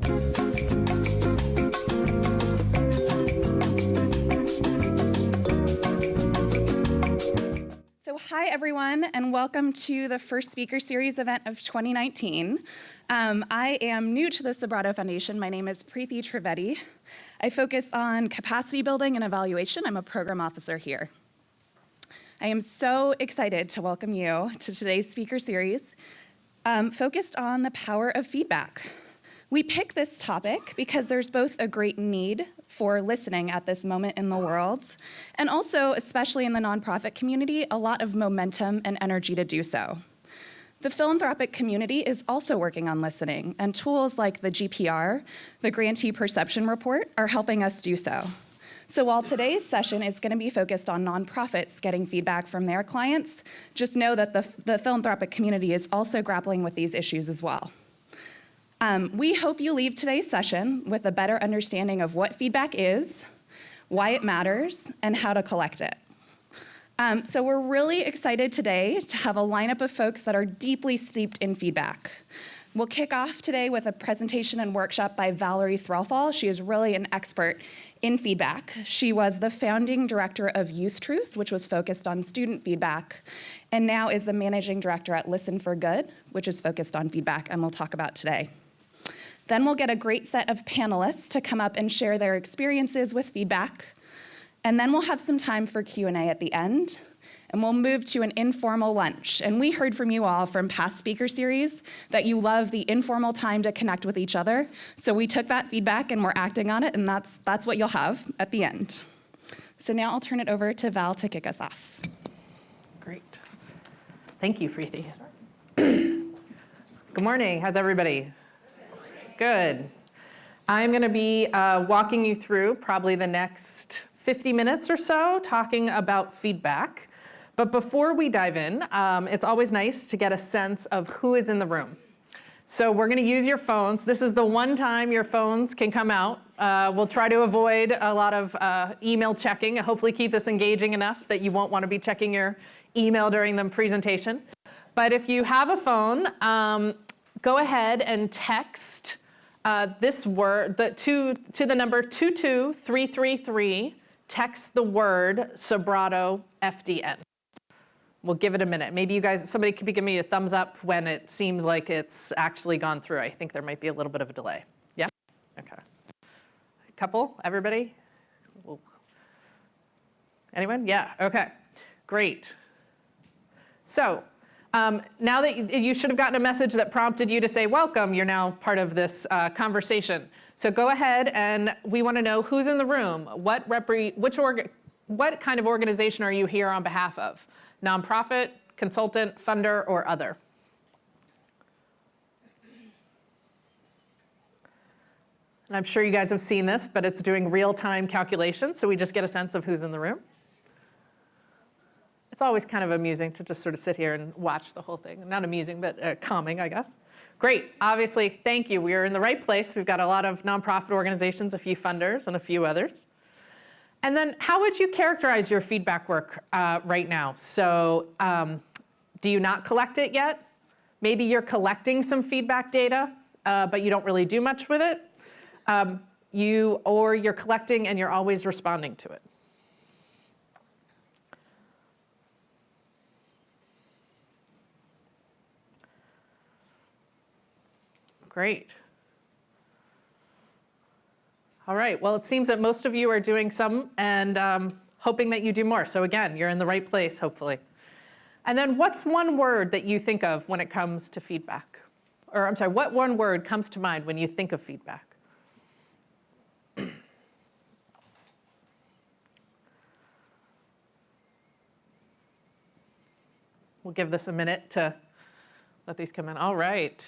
Hi, everyone, and welcome to the first speaker series event of 2019. I am new to the Vibrato Foundation. My name is Preeti Trivedi. I focus on capacity building and evaluation. I'm a program officer here. I am so excited to welcome you to today's speaker series, focused on the power of feedback. We pick this topic because there's both a great need for listening at this moment in the world, and also, especially in the nonprofit community, a lot of momentum and energy to do so. The philanthropic community is also working on listening, and tools like the GPR, the Grantee Perception Report, are helping us do so. So while today's session is going to be focused on nonprofits getting feedback from their clients, just know that the philanthropic community is also grappling with these issues as well. We hope you leave today's session with a better understanding of what feedback is, why it matters, and how to collect it. So we're really excited today to have a lineup of folks that are deeply steeped in feedback. We'll kick off today with a presentation and workshop by Valerie Threlfall. She is really an expert in feedback. She was the founding director of Youth Truth, which was focused on student feedback, and now is the managing director at Listen for Good, which is focused on feedback, and we'll talk about today. Then we'll get a great set of panelists to come up and share their experiences with feedback. And then we'll have some time for Q&A at the end. And we'll move to an informal lunch. And we heard from you all from past speaker series that you love the informal time to connect with each other. So we took that feedback and we're acting on it, and that's what you'll have at the end. So now I'll turn it over to Val to kick us off. Great. Thank you, Preeti. Good morning. How's everybody? Good. I'm going to be walking you through probably the next 50 minutes or so talking about feedback. But before we dive in, it's always nice to get a sense of who is in the room. So we're going to use your phones. This is the one time your phones can come out. We'll try to avoid a lot of email checking and hopefully keep this engaging enough that you won't want to be checking your email during the presentation. But if you have a phone, go ahead and text this word to the number 22333, text the word Vibrato FDN. We'll give it a minute. Maybe you guys, somebody could give me a thumbs up when it seems like it's actually gone through. I think there might be a little bit of a delay. Yeah? Okay. A couple? Everybody? Anyone? Yeah, okay. Great. So, now that you should have gotten a message that prompted you to say welcome, you're now part of this conversation. So go ahead, and we want to know who's in the room. What kind of organization are you here on behalf of? Nonprofit, consultant, funder, or other? And I'm sure you guys have seen this, but it's doing real-time calculations, so we just get a sense of who's in the room. It's always kind of amusing to just sort of sit here and watch the whole thing. Not amusing, but calming, I guess. Great. Obviously, thank you. We are in the right place. We've got a lot of nonprofit organizations, a few funders, and a few others. And then how would you characterize your feedback work right now? So do you not collect it yet? Maybe you're collecting some feedback data, but you don't really do much with it. Or you're collecting and you're always responding to it. Great. All right, well, it seems that most of you are doing some and hoping that you do more. So again, you're in the right place, hopefully. And then what's one word that you think of when it comes to feedback? Or I'm sorry, what one word comes to mind when you think of feedback? We'll give this a minute to let these come in. All right.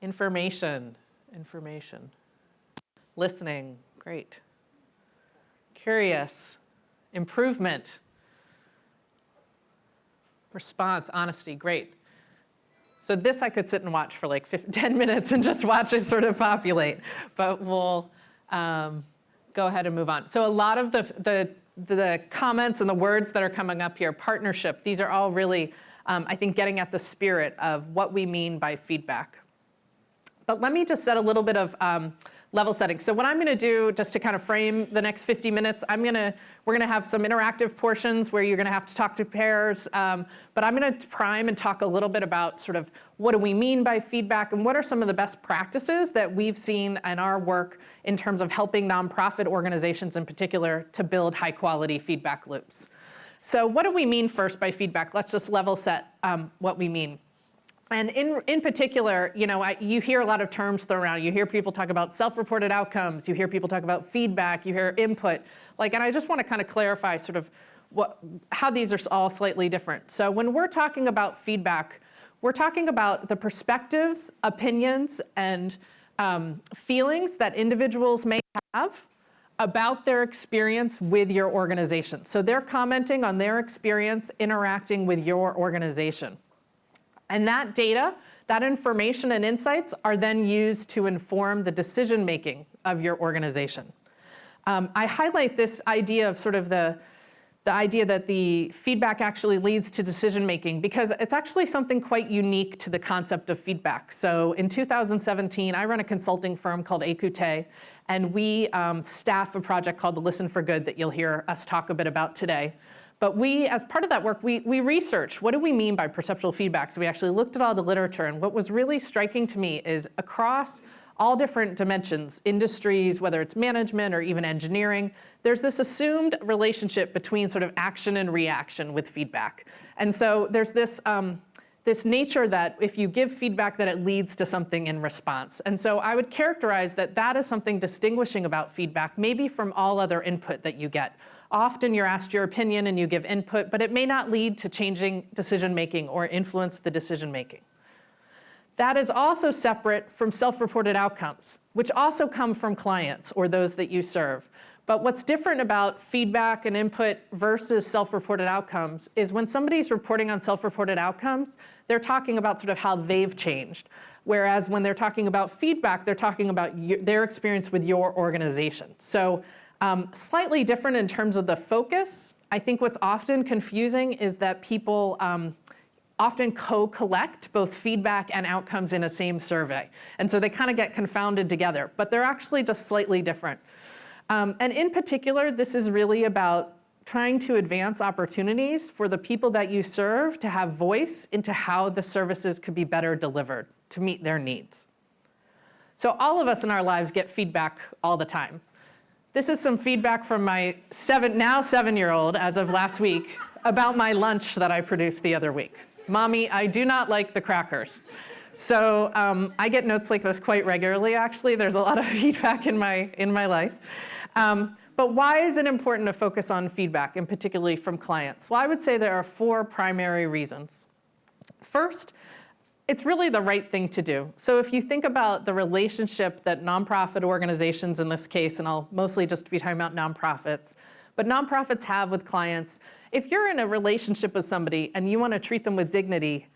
Information. Listening, great. Curious, improvement. Response, honesty, great. So this I could sit and watch for like 10 minutes and just watch it sort of populate, but we'll go ahead and move on. So a lot of the comments and the words that are coming up here, partnership, these are all really, I think, getting at the spirit of what we mean by feedback. But let me just set a little bit of level setting. So what I'm going to do, just to kind of frame the next 50 minutes, we're going to have some interactive portions where you're going to have to talk to pairs. But I'm going to prime and talk a little bit about sort of what do we mean by feedback and what are some of the best practices that we've seen in our work in terms of helping nonprofit organizations in particular to build high quality feedback loops. So what do we mean first by feedback? Let's just level set what we mean. And in particular, you hear a lot of terms thrown around. You hear people talk about self-reported outcomes. You hear people talk about feedback. You hear input. And I just want to kind of clarify sort of how these are all slightly different. So when we're talking about feedback, we're talking about the perspectives, opinions, and feelings that individuals may have about their experience with your organization. So they're commenting on their experience interacting with your organization. And that data, that information and insights are then used to inform the decision-making of your organization. I highlight this idea of sort of the idea that the feedback actually leads to decision-making because it's actually something quite unique to the concept of feedback. So in 2017, I run a consulting firm called Écoutez, and we staff a project called the Listen for Good that you'll hear us talk a bit about today. But we, as part of that work, we researched what do we mean by perceptual feedback. So we actually looked at all the literature, and what was really striking to me is across all different dimensions, industries, whether it's management or even engineering, there's this assumed relationship between sort of action and reaction with feedback. And so there's this nature that if you give feedback that it leads to something in response. And so I would characterize that is something distinguishing about feedback, maybe from all other input that you get. Often you're asked your opinion and you give input, but it may not lead to changing decision-making or influence the decision-making. That is also separate from self-reported outcomes, which also come from clients or those that you serve. But what's different about feedback and input versus self-reported outcomes is when somebody's reporting on self-reported outcomes, they're talking about sort of how they've changed. Whereas when they're talking about feedback, they're talking about their experience with your organization. So slightly different in terms of the focus. I think what's often confusing is that people often co-collect both feedback and outcomes in a same survey. And so they kind of get confounded together, but they're actually just slightly different. And in particular, this is really about trying to advance opportunities for the people that you serve to have voice into how the services could be better delivered to meet their needs. So all of us in our lives get feedback all the time. This is some feedback from my now 7-year-old as of last week about my lunch that I produced the other week. Mommy, I do not like the crackers. So I get notes like this quite regularly, actually. There's a lot of feedback in my life. But why is it important to focus on feedback, and particularly from clients? Well, I would say there are 4 primary reasons. First, it's really the right thing to do. So if you think about the relationship that nonprofit organizations in this case, and I'll mostly just be talking about nonprofits, but nonprofits have with clients, if you're in a relationship with somebody and you want to treat them with dignity,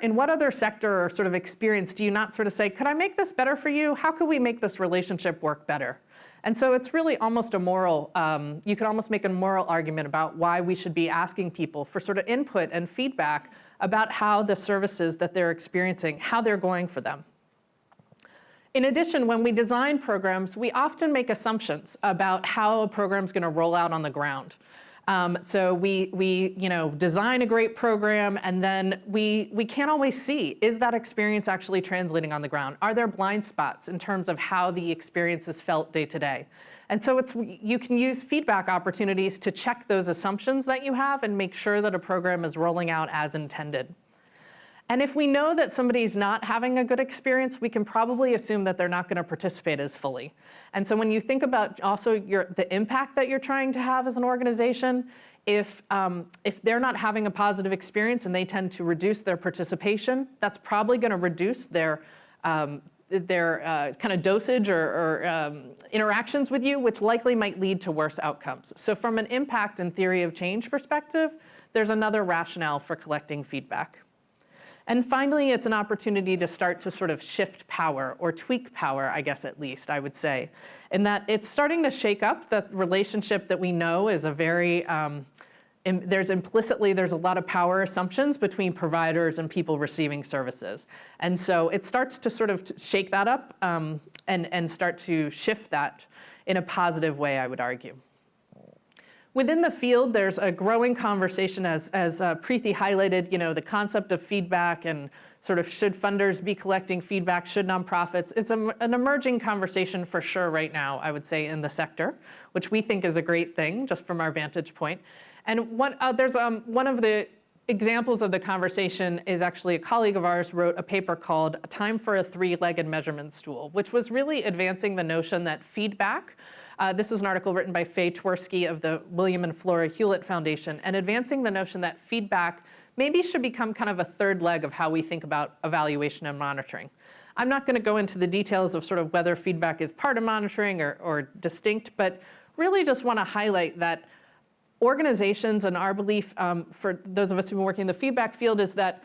in what other sector or sort of experience do you not sort of say, could I make this better for you? How could we make this relationship work better? And so it's really almost a moral, you could almost make a moral argument about why we should be asking people for sort of input and feedback about how the services that they're experiencing, how they're going for them. In addition, when we design programs, we often make assumptions about how a program's going to roll out on the ground. So we design a great program, and then we can't always see, is that experience actually translating on the ground? Are there blind spots in terms of how the experience is felt day to day? And so you can use feedback opportunities to check those assumptions that you have and make sure that a program is rolling out as intended. And if we know that somebody's not having a good experience, we can probably assume that they're not going to participate as fully. And so when you think about also the impact that you're trying to have as an organization, if they're not having a positive experience and they tend to reduce their participation, that's probably going to reduce their kind of dosage or interactions with you, which likely might lead to worse outcomes. So from an impact and theory of change perspective, there's another rationale for collecting feedback. And finally, it's an opportunity to start to sort of shift power or tweak power, I guess at least, I would say, in that it's starting to shake up the relationship that we know is a very there's a lot of power assumptions between providers and people receiving services. And so it starts to sort of shake that up and start to shift that in a positive way, I would argue. Within the field, there's a growing conversation, as Preeti highlighted, the concept of feedback and sort of should funders be collecting feedback, should nonprofits. It's an emerging conversation for sure right now, I would say, in the sector, which we think is a great thing, just from our vantage point. And one of the examples of the conversation is actually a colleague of ours wrote a paper called Time for a Three-Legged Measurement Stool, which was really advancing the notion that feedback, this was an article written by Faye Twersky of the William and Flora Hewlett Foundation, and advancing the notion that feedback maybe should become kind of a third leg of how we think about evaluation and monitoring. I'm not going to go into the details of sort of whether feedback is part of monitoring or distinct, but really just want to highlight that organizations, and our belief for those of us who've been working in the feedback field, is that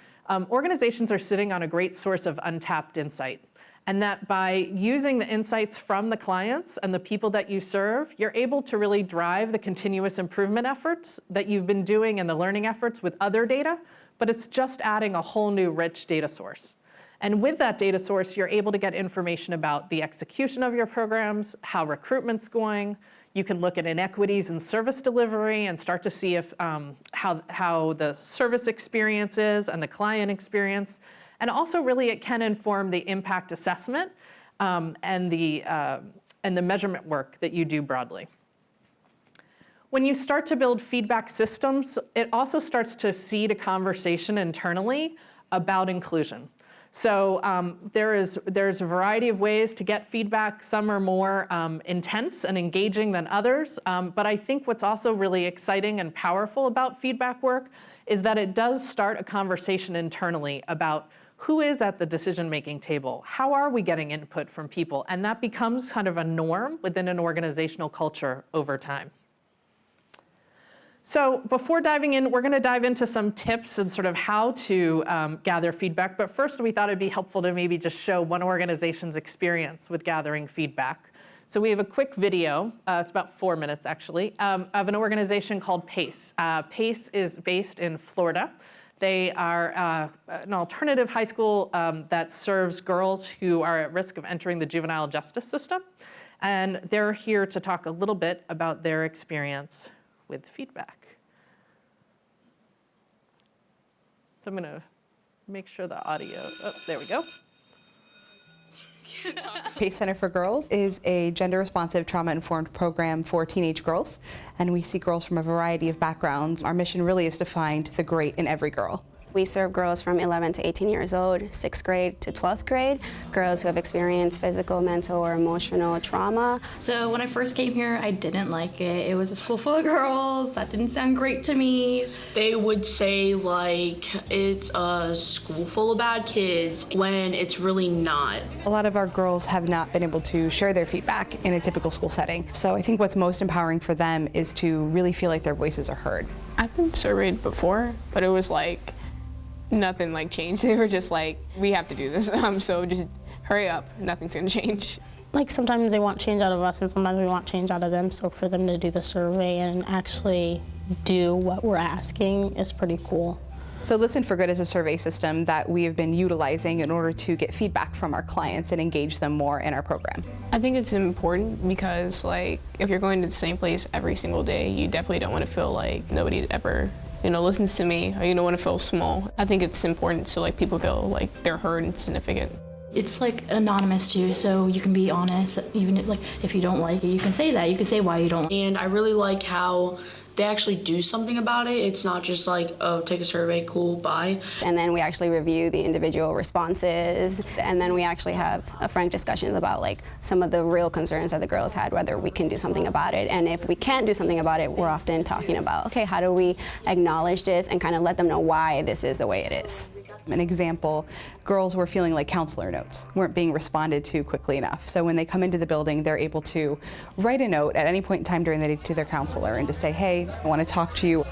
organizations are sitting on a great source of untapped insight. And that by using the insights from the clients and the people that you serve, you're able to really drive the continuous improvement efforts that you've been doing and the learning efforts with other data, but it's just adding a whole new rich data source. And with that data source, you're able to get information about the execution of your programs, how recruitment's going. You can look at inequities in service delivery and start to see if how the service experience is and the client experience. And also, really, it can inform the impact assessment and the measurement work that you do broadly. When you start to build feedback systems, it also starts to seed a conversation internally about inclusion. So there's a variety of ways to get feedback. Some are more intense and engaging than others. But I think what's also really exciting and powerful about feedback work is that it does start a conversation internally about who is at the decision-making table? How are we getting input from people? And that becomes kind of a norm within an organizational culture over time. So before diving in, we're going to dive into some tips and sort of how to gather feedback. But first, we thought it'd be helpful to maybe just show one organization's experience with gathering feedback. So we have a quick video, it's about 4 minutes actually, of an organization called PACE. PACE is based in Florida. They are an alternative high school that serves girls who are at risk of entering the juvenile justice system. And they're here to talk a little bit about their experience with feedback. So I'm going to make sure the audio, there we go. PACE Center for Girls is a gender-responsive, trauma-informed program for teenage girls, and we see girls from a variety of backgrounds. Our mission really is to find the great in every girl. We serve girls from 11 to 18 years old, 6th grade to 12th grade, girls who have experienced physical, mental, or emotional trauma. So when I first came here, I didn't like it. It was a school full of girls. That didn't sound great to me. They would say, like, it's a school full of bad kids, when it's really not. A lot of our girls have not been able to share their feedback in a typical school setting. So I think what's most empowering for them is to really feel like their voices are heard. I've been surveyed before, but it was like, nothing like changed. They were just like, we have to do this, so just hurry up, nothing's gonna change. Like sometimes they want change out of us and sometimes we want change out of them, so for them to do the survey and actually do what we're asking is pretty cool. So Listen for Good is a survey system that we have been utilizing in order to get feedback from our clients and engage them more in our program. I think it's important because like, if you're going to the same place every single day, you definitely don't want to feel like nobody ever listens to me, or you don't want to feel small. I think it's important so like people feel like they're heard and significant. It's like anonymous too, so you can be honest. Even if you don't like it, you can say that. You can say why you don't like it. And I really like how they actually do something about it. It's not just like, oh, take a survey, cool, bye. And then we actually review the individual responses, and then we actually have a frank discussion about like some of the real concerns that the girls had, whether we can do something about it. And if we can't do something about it, we're often talking about, okay, how do we acknowledge this and kind of let them know why this is the way it is. An example, girls were feeling like counselor notes weren't being responded to quickly enough. So when they come into the building, they're able to write a note at any point in time during the day to their counselor and to say, hey, I want to talk to you.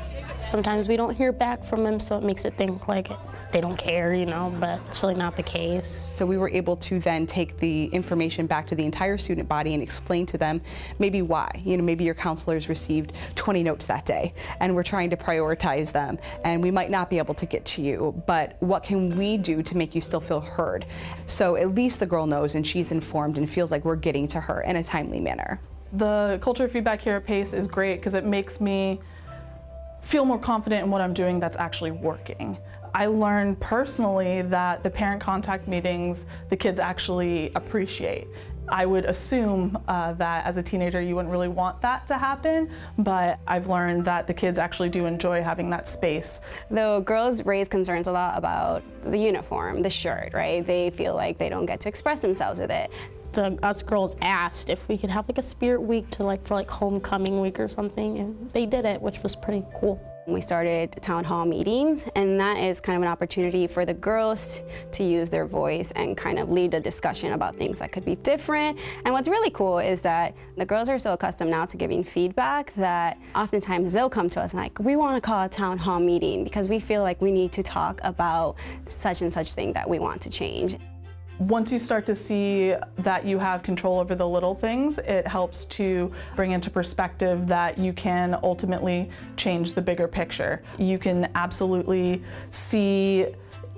Sometimes we don't hear back from them, so it makes it think like they don't care, you know, but it's really not the case. So we were able to then take the information back to the entire student body and explain to them maybe why. You know, maybe your counselors received 20 notes that day and we're trying to prioritize them, and we might not be able to get to you, but what can we do to make you still feel heard? So at least the girl knows and she's informed and feels like we're getting to her in a timely manner. The culture of feedback here at PACE is great because it makes me feel more confident in what I'm doing that's actually working. I learned personally that the parent contact meetings the kids actually appreciate. I would assume that as a teenager you wouldn't really want that to happen, but I've learned that the kids actually do enjoy having that space. The girls raise concerns a lot about the uniform, the shirt, right? They feel like they don't get to express themselves with it. Us girls asked if we could have like a spirit week for like homecoming week or something, and they did it, which was pretty cool. We started town hall meetings, and that is kind of an opportunity for the girls to use their voice and kind of lead a discussion about things that could be different. And what's really cool is that the girls are so accustomed now to giving feedback that oftentimes they'll come to us and like, we want to call a town hall meeting because we feel like we need to talk about such and such thing that we want to change. Once you start to see that you have control over the little things, it helps to bring into perspective that you can ultimately change the bigger picture. You can absolutely see,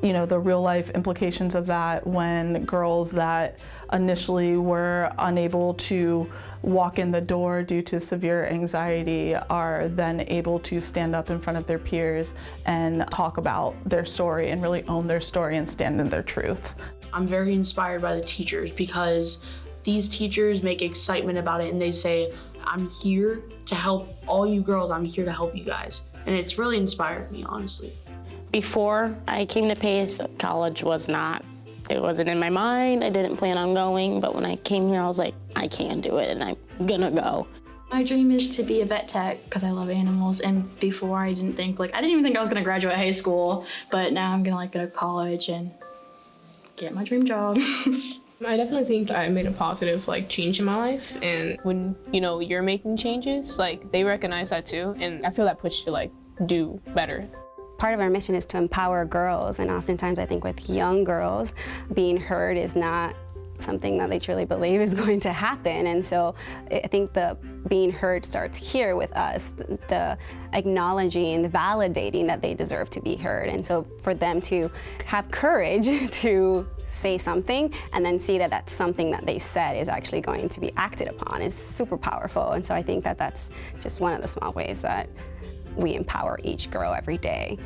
you know, the real life implications of that when girls that initially were unable to walk in the door due to severe anxiety are then able to stand up in front of their peers and talk about their story and really own their story and stand in their truth. I'm very inspired by the teachers because these teachers make excitement about it and they say, I'm here to help all you girls, I'm here to help you guys. And it's really inspired me, honestly. Before I came to PACE, college wasn't in my mind. I didn't plan on going, but when I came here, I was like, I can do it and I'm gonna go. My dream is to be a vet tech because I love animals, and before I didn't even think I was gonna graduate high school, but now I'm gonna go to college and get my dream job. I definitely think I made a positive change in my life, and when you're making changes, they recognize that too, and I feel that push to do better. Part of our mission is to empower girls, and oftentimes I think with young girls, being heard is not something that they truly believe is going to happen. And so I think the being heard starts here with us, the acknowledging, the validating that they deserve to be heard. And so for them to have courage to say something and then see that that's something that they said is actually going to be acted upon is super powerful. And so I think that that's just one of the small ways that we empower each girl every day.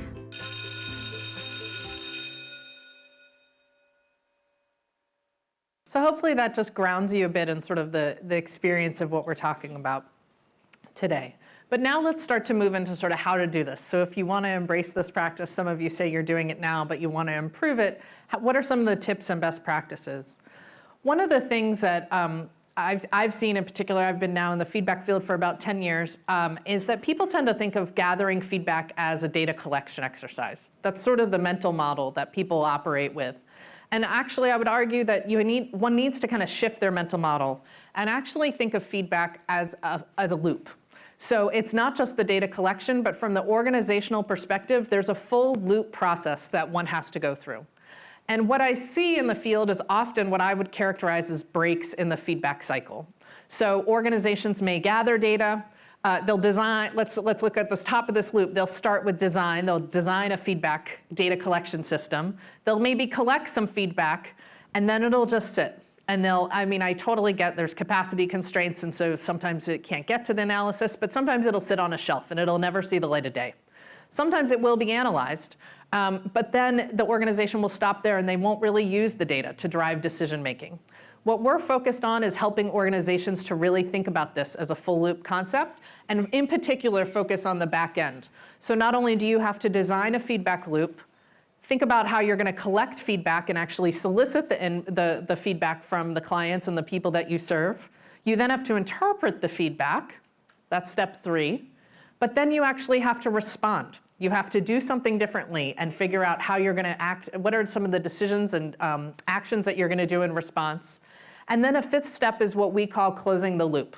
So hopefully that just grounds you a bit in sort of the experience of what we're talking about today. But now let's start to move into sort of how to do this. So if you want to embrace this practice, some of you say you're doing it now, but you want to improve it, what are some of the tips and best practices? One of the things that I've seen in particular, I've been now in the feedback field for about 10 years, is that people tend to think of gathering feedback as a data collection exercise. That's sort of the mental model that people operate with. And actually, I would argue that one needs to kind of shift their mental model and actually think of feedback as a loop. So it's not just the data collection, but from the organizational perspective, there's a full loop process that one has to go through. And what I see in the field is often what I would characterize as breaks in the feedback cycle. So organizations may gather data, they'll design, let's look at the top of this loop. They'll start with design. They'll design a feedback data collection system. They'll maybe collect some feedback, and then it'll just sit. And I totally get there's capacity constraints, and so sometimes it can't get to the analysis, but sometimes it'll sit on a shelf and it'll never see the light of day. Sometimes it will be analyzed, but then the organization will stop there and they won't really use the data to drive decision making. What we're focused on is helping organizations to really think about this as a full loop concept, and in particular focus on the back end. So not only do you have to design a feedback loop, think about how you're going to collect feedback and actually solicit the feedback from the clients and the people that you serve. You then have to interpret the feedback. That's step 3. But then you actually have to respond. You have to do something differently and figure out how you're going to act. What are some of the decisions and actions that you're going to do in response? And then a 5th step is what we call closing the loop.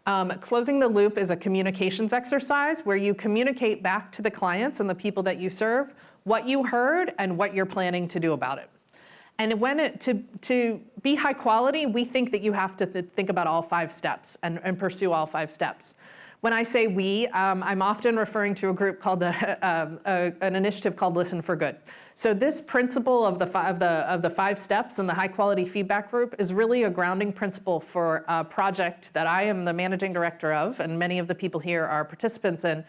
Closing the loop is a communications exercise where you communicate back to the clients and the people that you serve what you heard and what you're planning to do about it. And to be high quality, we think that you have to think about all 5 steps and pursue all 5 steps. When I say we, I'm often referring to a group called an initiative called Listen for Good. So this principle of the 5 steps in the high quality feedback group is really a grounding principle for a project that I am the managing director of, and many of the people here are participants in,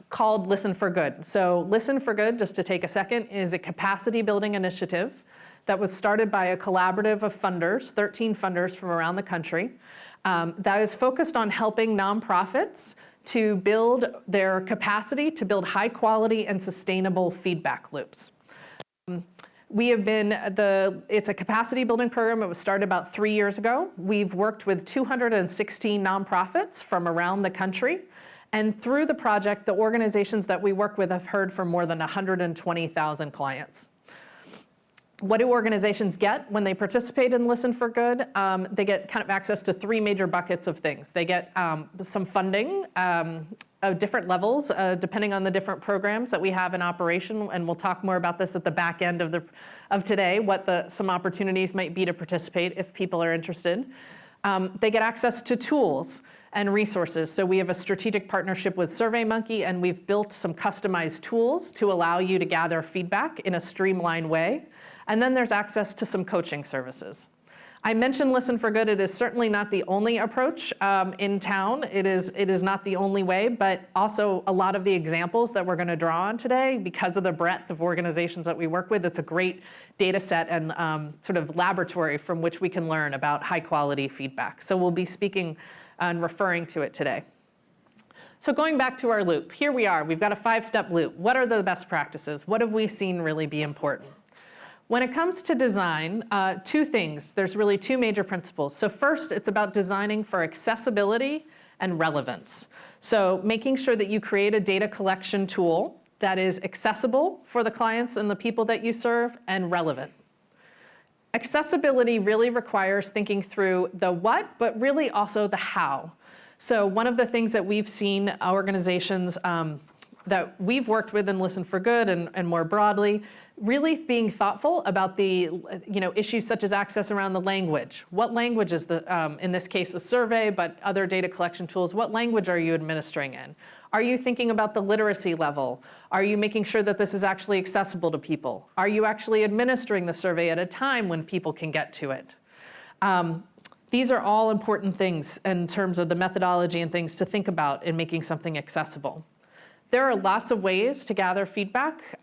called Listen for Good. So Listen for Good, just to take a second, is a capacity building initiative that was started by a collaborative of funders, 13 funders from around the country, that is focused on helping nonprofits to build their capacity to build high quality and sustainable feedback loops. It's a capacity building program. It was started about 3 years ago. We've worked with 216 nonprofits from around the country. And through the project, the organizations that we work with have heard from more than 120,000 clients. What do organizations get when they participate in Listen for Good? They get kind of access to 3 major buckets of things. They get some funding of different levels, depending on the different programs that we have in operation, and we'll talk more about this at the back end of today, what some opportunities might be to participate if people are interested. They get access to tools and resources. So we have a strategic partnership with SurveyMonkey, and we've built some customized tools to allow you to gather feedback in a streamlined way. And then there's access to some coaching services. I mentioned Listen for Good. It is certainly not the only approach in town. It is not the only way, but also a lot of the examples that we're going to draw on today, because of the breadth of organizations that we work with, it's a great data set and sort of laboratory from which we can learn about high quality feedback. So we'll be speaking and referring to it today. So going back to our loop, here we are. We've got a 5-step loop. What are the best practices? What have we seen really be important? When it comes to design, 2 things. There's really 2 major principles. So first, it's about designing for accessibility and relevance. So making sure that you create a data collection tool that is accessible for the clients and the people that you serve and relevant. Accessibility really requires thinking through the what, but really also the how. So one of the things that we've seen organizations that we've worked with in Listen for Good and more broadly, really being thoughtful about the issues such as access around the language. What language is in this case, a survey, but other data collection tools, what language are you administering in? Are you thinking about the literacy level? Are you making sure that this is actually accessible to people? Are you actually administering the survey at a time when people can get to it? These are all important things in terms of the methodology and things to think about in making something accessible. There are lots of ways to gather feedback.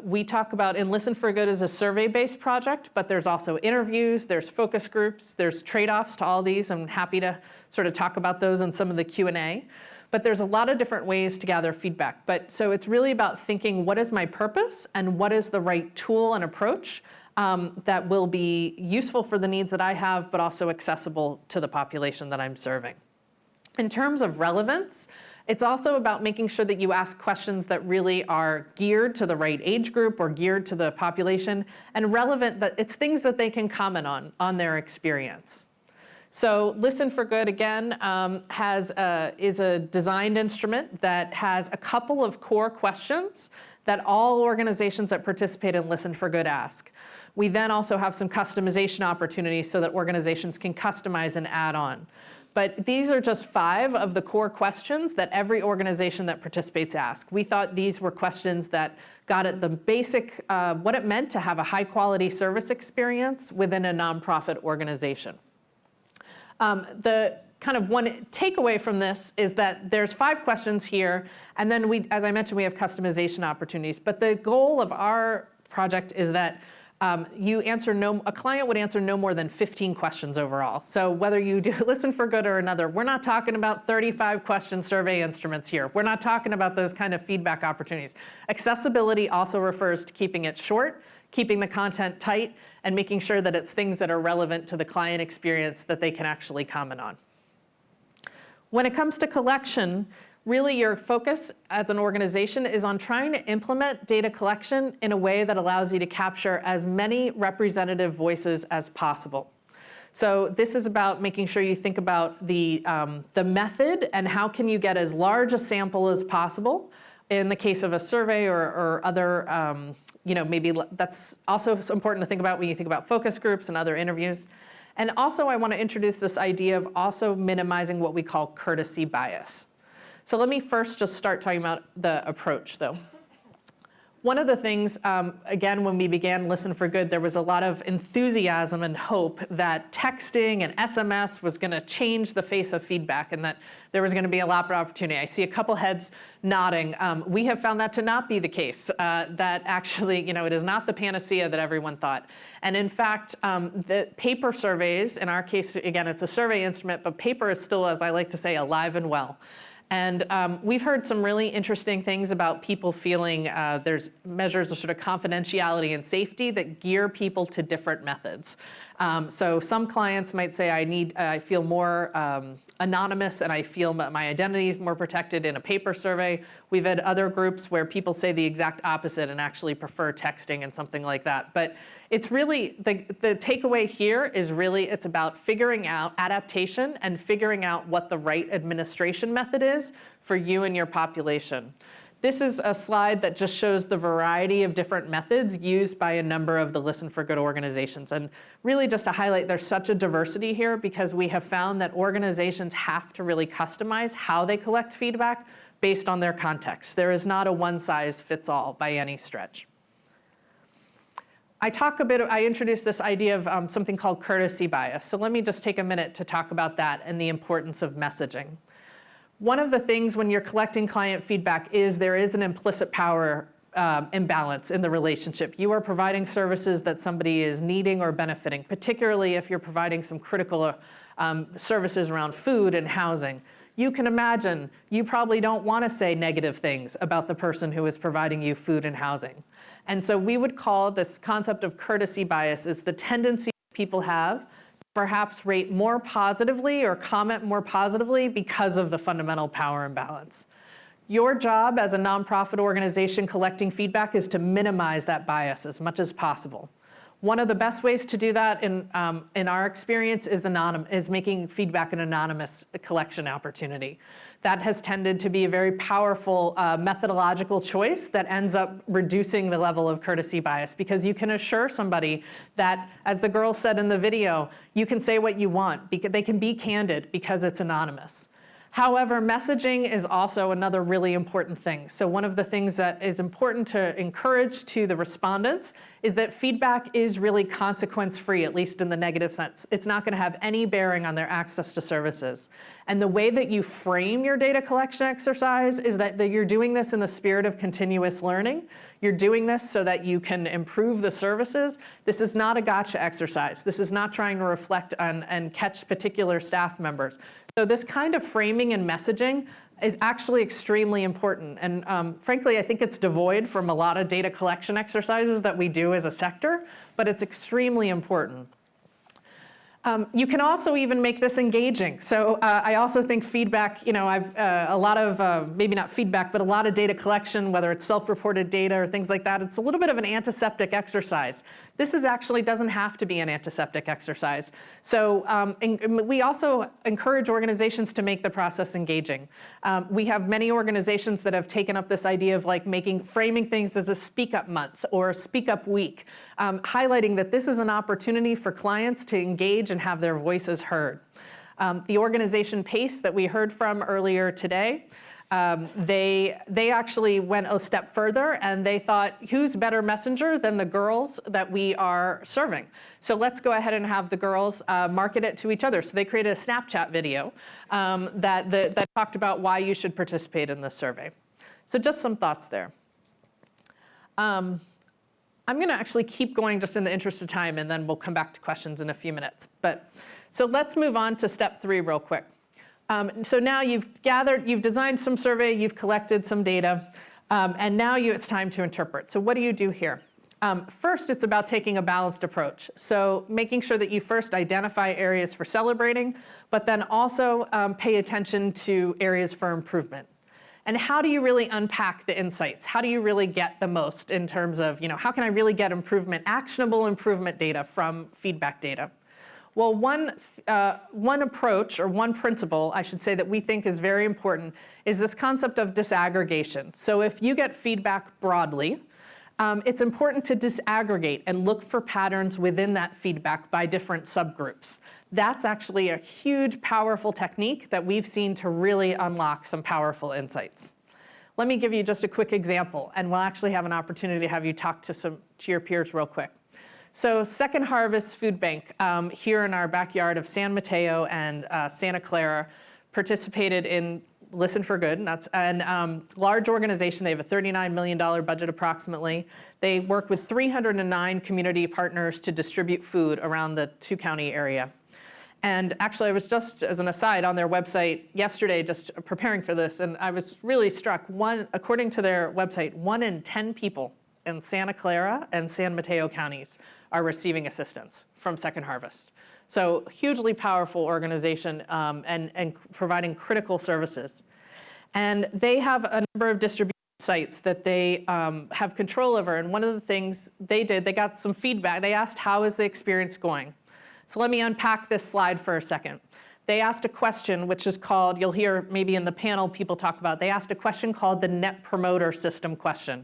We talk about in Listen for Good as a survey-based project, but there's also interviews, there's focus groups, there's trade-offs to all these. I'm happy to sort of talk about those in some of the Q&A. But there's a lot of different ways to gather feedback. So it's really about thinking, what is my purpose and what is the right tool and approach that will be useful for the needs that I have, but also accessible to the population that I'm serving. In terms of relevance, it's also about making sure that you ask questions that really are geared to the right age group or geared to the population, and relevant, that it's things that they can comment on their experience. So Listen for Good, again, is a designed instrument that has a couple of core questions that all organizations that participate in Listen for Good ask. We then also have some customization opportunities so that organizations can customize and add on. But these are just 5 of the core questions that every organization that participates asks. We thought these were questions that got at the basic, what it meant to have a high quality service experience within a nonprofit organization. The kind of one takeaway from this is that there's 5 questions here, and then as I mentioned, we have customization opportunities. But the goal of our project is that a client would answer no more than 15 questions overall. So whether you do Listen for Good or another, we're not talking about 35 question survey instruments here. We're not talking about those kind of feedback opportunities. Accessibility also refers to keeping it short, keeping the content tight, and making sure that it's things that are relevant to the client experience that they can actually comment on. When it comes to collection, really your focus as an organization is on trying to implement data collection in a way that allows you to capture as many representative voices as possible. So this is about making sure you think about the method and how can you get as large a sample as possible. In the case of a survey or other, maybe that's also important to think about when you think about focus groups and other interviews. And also I want to introduce this idea of also minimizing what we call courtesy bias. So let me first just start talking about the approach though. One of the things, again, when we began Listen for Good, there was a lot of enthusiasm and hope that texting and SMS was going to change the face of feedback and that there was going to be a lot of opportunity. I see a couple heads nodding. We have found that to not be the case, that actually, it is not the panacea that everyone thought. And in fact, the paper surveys, in our case, again, it's a survey instrument, but paper is still, as I like to say, alive and well. And we've heard some really interesting things about people feeling there's measures of sort of confidentiality and safety that gear people to different methods. So some clients might say, I feel more anonymous and I feel my identity is more protected in a paper survey. We've had other groups where people say the exact opposite and actually prefer texting and something like that. But it's really, the takeaway here is really, it's about figuring out adaptation and figuring out what the right administration method is for you and your population. This is a slide that just shows the variety of different methods used by a number of the Listen for Good organizations. And really just to highlight, there's such a diversity here because we have found that organizations have to really customize how they collect feedback based on their context. There is not a one-size-fits-all by any stretch. I introduced this idea of something called courtesy bias. So let me just take a minute to talk about that and the importance of messaging. One of the things when you're collecting client feedback is there is an implicit power imbalance in the relationship. You are providing services that somebody is needing or benefiting, particularly if you're providing some critical services around food and housing. You can imagine you probably don't want to say negative things about the person who is providing you food and housing. And so we would call this concept of courtesy bias is the tendency people have to perhaps rate more positively or comment more positively because of the fundamental power imbalance. Your job as a nonprofit organization collecting feedback is to minimize that bias as much as possible. One of the best ways to do that in our experience is making feedback an anonymous collection opportunity. That has tended to be a very powerful methodological choice that ends up reducing the level of courtesy bias because you can assure somebody that, as the girl said in the video, you can say what you want. They can be candid because it's anonymous. However, messaging is also another really important thing. So one of the things that is important to encourage to the respondents is that feedback is really consequence-free, at least in the negative sense. It's not going to have any bearing on their access to services. And the way that you frame your data collection exercise is that you're doing this in the spirit of continuous learning. You're doing this so that you can improve the services. This is not a gotcha exercise. This is not trying to reflect on and catch particular staff members. So this kind of framing and messaging is actually extremely important. And frankly, I think it's devoid from a lot of data collection exercises that we do as a sector, but it's extremely important. You can also even make this engaging. So I also think feedback, I've a lot of, maybe not feedback, but a lot of data collection, whether it's self-reported data or things like that, it's a little bit of an antiseptic exercise. This actually doesn't have to be an antiseptic exercise. So we also encourage organizations to make the process engaging. We have many organizations that have taken up this idea of framing things as a speak up month or a speak up week, highlighting that this is an opportunity for clients to engage and have their voices heard. The organization PACE that we heard from earlier today, they actually went a step further and they thought, who's better messenger than the girls that we are serving? So let's go ahead and have the girls market it to each other. So they created a Snapchat video that talked about why you should participate in this survey. So just some thoughts there. I'm going to actually keep going just in the interest of time, and then we'll come back to questions in a few minutes. So let's move on to step 3 real quick. So now you've designed some survey, you've collected some data, and now it's time to interpret. So what do you do here? First, it's about taking a balanced approach. So making sure that you first identify areas for celebrating, but then also pay attention to areas for improvement. And how do you really unpack the insights? How do you really get the most in terms of, how can I really get improvement, actionable improvement data from feedback data? Well, one approach, or one principle, I should say, that we think is very important is this concept of disaggregation. So if you get feedback broadly, it's important to disaggregate and look for patterns within that feedback by different subgroups. That's actually a huge, powerful technique that we've seen to really unlock some powerful insights. Let me give you just a quick example, and we'll actually have an opportunity to have you talk to your peers real quick. So Second Harvest Food Bank here in our backyard of San Mateo and Santa Clara participated in Listen for Good, large organization. They have a $39 million budget approximately. They work with 309 community partners to distribute food around the two-county area. And actually, I was just, as an aside, on their website yesterday, just preparing for this, and I was really struck. According to their website, 1 in 10 people in Santa Clara and San Mateo counties are receiving assistance from Second Harvest. So hugely powerful organization and providing critical services. And they have a number of distribution sites that they have control over. And one of the things they did, they got some feedback. They asked, how is the experience going? So let me unpack this slide for a second. They asked a question which is called, you'll hear maybe in the panel people talk about, they asked a question called the Net Promoter System question.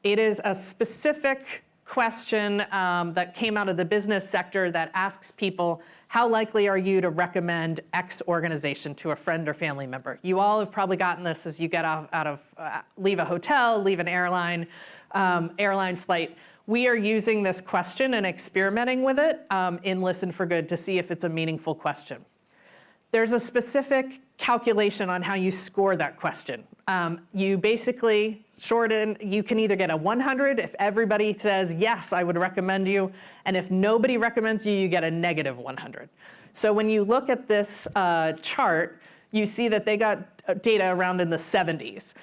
It is a specific question that came out of the business sector that asks people, how likely are you to recommend X organization to a friend or family member? You all have probably gotten this as you get leave a hotel, leave an airline flight. We are using this question and experimenting with it in Listen for Good to see if it's a meaningful question. There's a specific calculation on how you score that question. You basically you can either get a 100 if everybody says, yes, I would recommend you, and if nobody recommends you, you get a negative 100. So when you look at this chart, you see that they got data around in the 70s,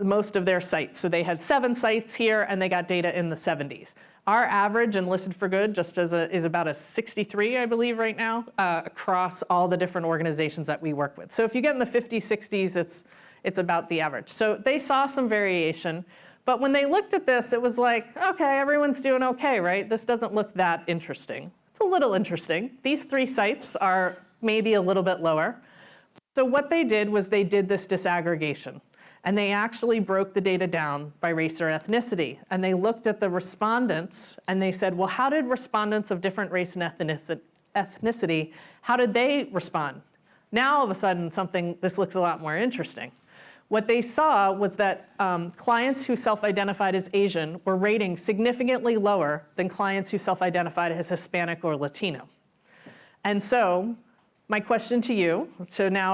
most of their sites. So they had 7 sites here, and they got data in the 70s. Our average in Listen for Good is about a 63, I believe, right now, across all the different organizations that we work with. So if you get in the 50s, 60s, it's about the average. So they saw some variation, but when they looked at this, it was like, okay, everyone's doing okay, right? This doesn't look that interesting. It's a little interesting. These 3 sites are maybe a little bit lower. So what they did was they did this disaggregation. And they actually broke the data down by race or ethnicity. And they looked at the respondents and they said, well, how did respondents of different race and ethnicity, how did they respond? Now all of a sudden this looks a lot more interesting. What they saw was that clients who self-identified as Asian were rating significantly lower than clients who self-identified as Hispanic or Latino. And so my question to you, so now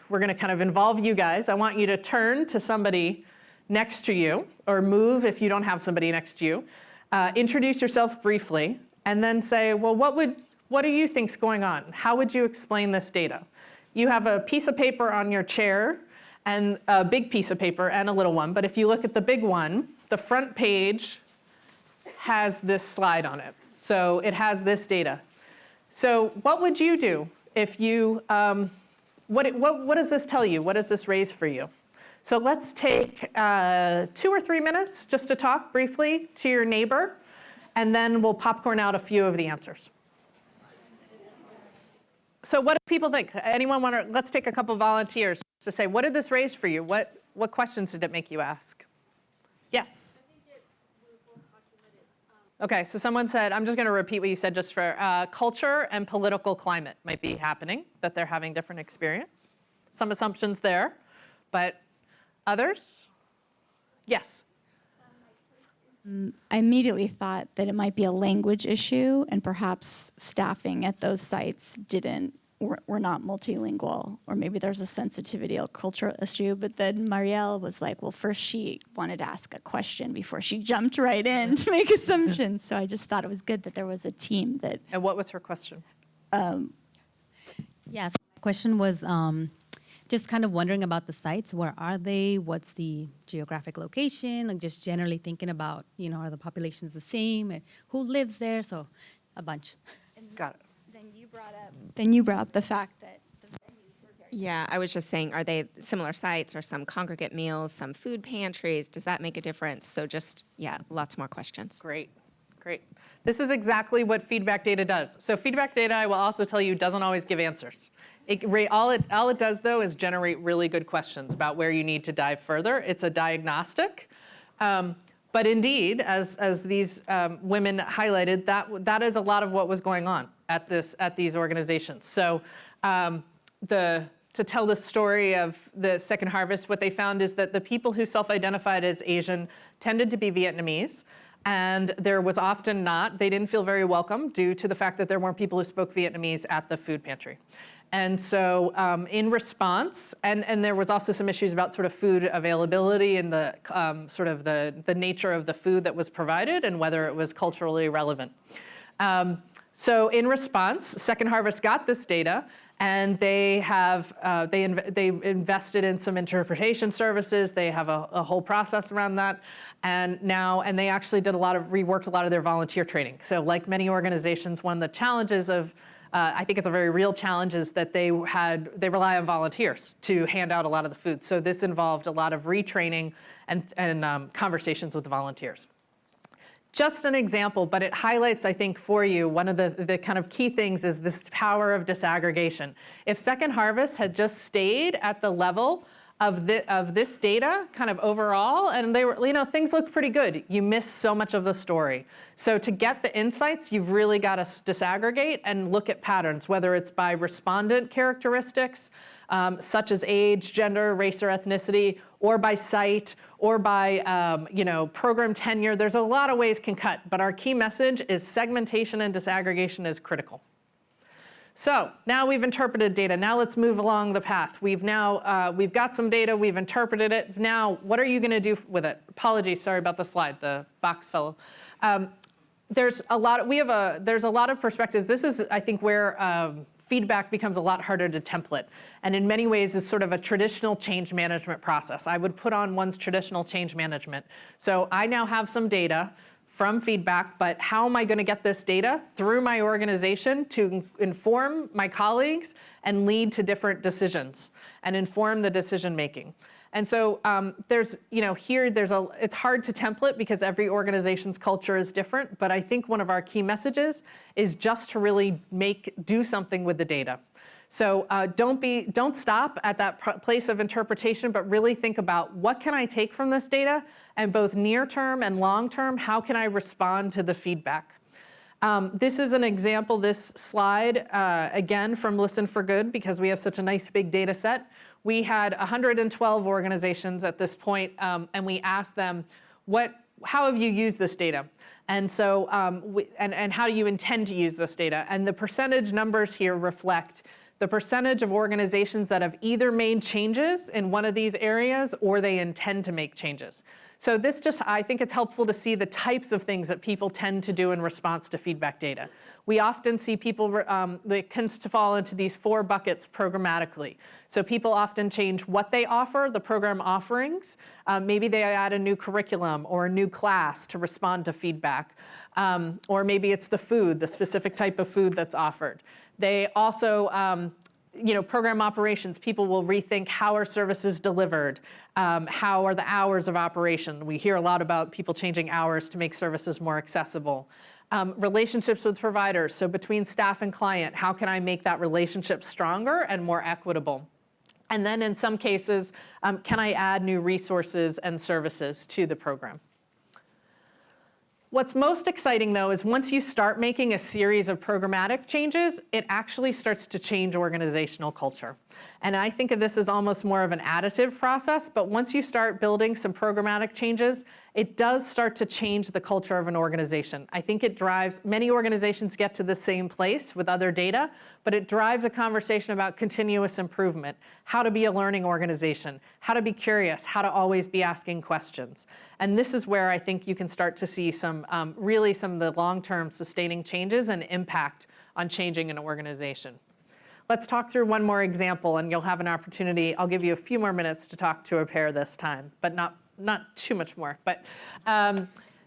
we're going to kind of involve you guys. I want you to turn to somebody next to you, or move if you don't have somebody next to you. Introduce yourself briefly, and then say, well, what do you think's going on? How would you explain this data? You have a piece of paper on your chair, and a big piece of paper and a little one. But if you look at the big one, the front page has this slide on it. So it has this data. So what would you do if you, what does this tell you? What does this raise for you? So let's take 2 or 3 minutes just to talk briefly to your neighbor, and then we'll popcorn out a few of the answers. So what do people think? Anyone want to, let's take a couple volunteers to say, what did this raise for you? What questions did it make you ask? Yes? Okay, so someone said, I'm just going to repeat what you said just for culture and political climate might be happening, that they're having different experience. Some assumptions there, but others? Yes? I immediately thought that it might be a language issue, and perhaps staffing at those sites were not multilingual, or maybe there's a sensitivity or cultural issue. But then Marielle was like, well, first she wanted to ask a question before she jumped right in to make assumptions. So I just thought it was good that there was a team that. And what was her question? Yes, my question was just kind of wondering about the sites. Where are they? What's the geographic location? Like just generally thinking about, are the populations the same? And who lives there? So a bunch. Got it. Then you brought up the fact that the venues were very. Yeah, I was just saying, are they similar sites or some congregate meals, some food pantries? Does that make a difference? So just, lots more questions. Great. Great. This is exactly what feedback data does. So feedback data, I will also tell you, doesn't always give answers. All it does, though, is generate really good questions about where you need to dive further. It's a diagnostic. But indeed, as these women highlighted, that is a lot of what was going on at these organizations. So to tell the story of the Second Harvest, what they found is that the people who self-identified as Asian tended to be Vietnamese. And there was often they didn't feel very welcome due to the fact that there weren't people who spoke Vietnamese at the food pantry. And so in response, and there was also some issues about sort of food availability and the sort of the nature of the food that was provided and whether it was culturally relevant. So in response, Second Harvest got this data, and they have they invested in some interpretation services. They have a whole process around that, and they actually did reworked a lot of their volunteer training. So like many organizations, one of the challenges of I think it's a very real challenge is that they rely on volunteers to hand out a lot of the food. So this involved a lot of retraining and conversations with the volunteers. Just an example, but it highlights, I think, for you, one of the kind of key things is this power of disaggregation. If Second Harvest had just stayed at the level of this data kind of overall, and they were, things look pretty good, you miss so much of the story. So to get the insights, you've really got to disaggregate and look at patterns, whether it's by respondent characteristics, such as age, gender, race, or ethnicity, or by site, or by program tenure. There's a lot of ways can cut, but our key message is segmentation and disaggregation is critical. So now we've interpreted data. Now let's move along the path. We've got some data. We've interpreted it. Now, what are you going to do with it? Apologies, sorry about the slide. The box fell. There's a lot of perspectives. This is, I think, where feedback becomes a lot harder to template. And in many ways is sort of a traditional change management process. I would put on one's traditional change management. So I now have some data from feedback, but how am I going to get this data through my organization to inform my colleagues and lead to different decisions and inform the decision making? And so it's hard to template because every organization's culture is different, but I think one of our key messages is just to really do something with the data. So don't stop at that place of interpretation, but really think about what can I take from this data, and both near term and long term, how can I respond to the feedback? This is an example, this slide, again, from Listen for Good, because we have such a nice big data set. We had 112 organizations at this point, and we asked them, how have you used this data? And so, and how do you intend to use this data? And the percentage numbers here reflect the percentage of organizations that have either made changes in one of these areas or they intend to make changes. So I think it's helpful to see the types of things that people tend to do in response to feedback data. We often see people that tends to fall into these 4 buckets programmatically. So people often change what they offer, the program offerings. Maybe they add a new curriculum or a new class to respond to feedback. Or maybe it's the food, the specific type of food that's offered. They also, program operations, people will rethink how are services delivered, how are the hours of operation. We hear a lot about people changing hours to make services more accessible. Relationships with providers, so between staff and client, how can I make that relationship stronger and more equitable? And then in some cases, can I add new resources and services to the program? What's most exciting, though, is once you start making a series of programmatic changes, it actually starts to change organizational culture. And I think of this as almost more of an additive process, but once you start building some programmatic changes, it does start to change the culture of an organization. I think it drives, many organizations get to the same place with other data, but it drives a conversation about continuous improvement, how to be a learning organization, how to be curious, how to always be asking questions. And this is where I think you can start to see some of the long-term sustaining changes and impact on changing an organization. Let's talk through one more example, and you'll have an opportunity. I'll give you a few more minutes to talk to a pair this time, but not too much more. But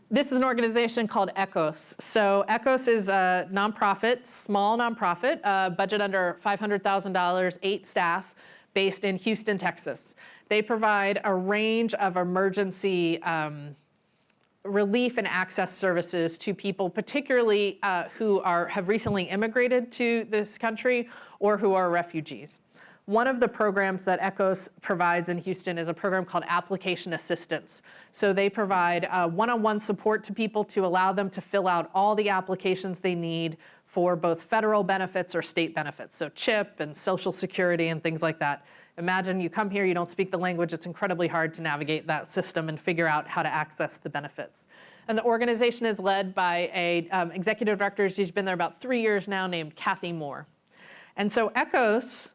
this is an organization called ECOS. So ECOS is a nonprofit, small nonprofit, budget under $500,000, 8 staff, based in Houston, Texas. They provide a range of emergency relief and access services to people, particularly who have recently immigrated to this country or who are refugees. One of the programs that ECHOS provides in Houston is a program called Application Assistance. So they provide one-on-one support to people to allow them to fill out all the applications they need for both federal benefits or state benefits, so CHIP and Social Security and things like that. Imagine you come here, you don't speak the language, it's incredibly hard to navigate that system and figure out how to access the benefits. And the organization is led by a executive director, she's been there about 3 years now, named Kathy Moore. And so ECHOS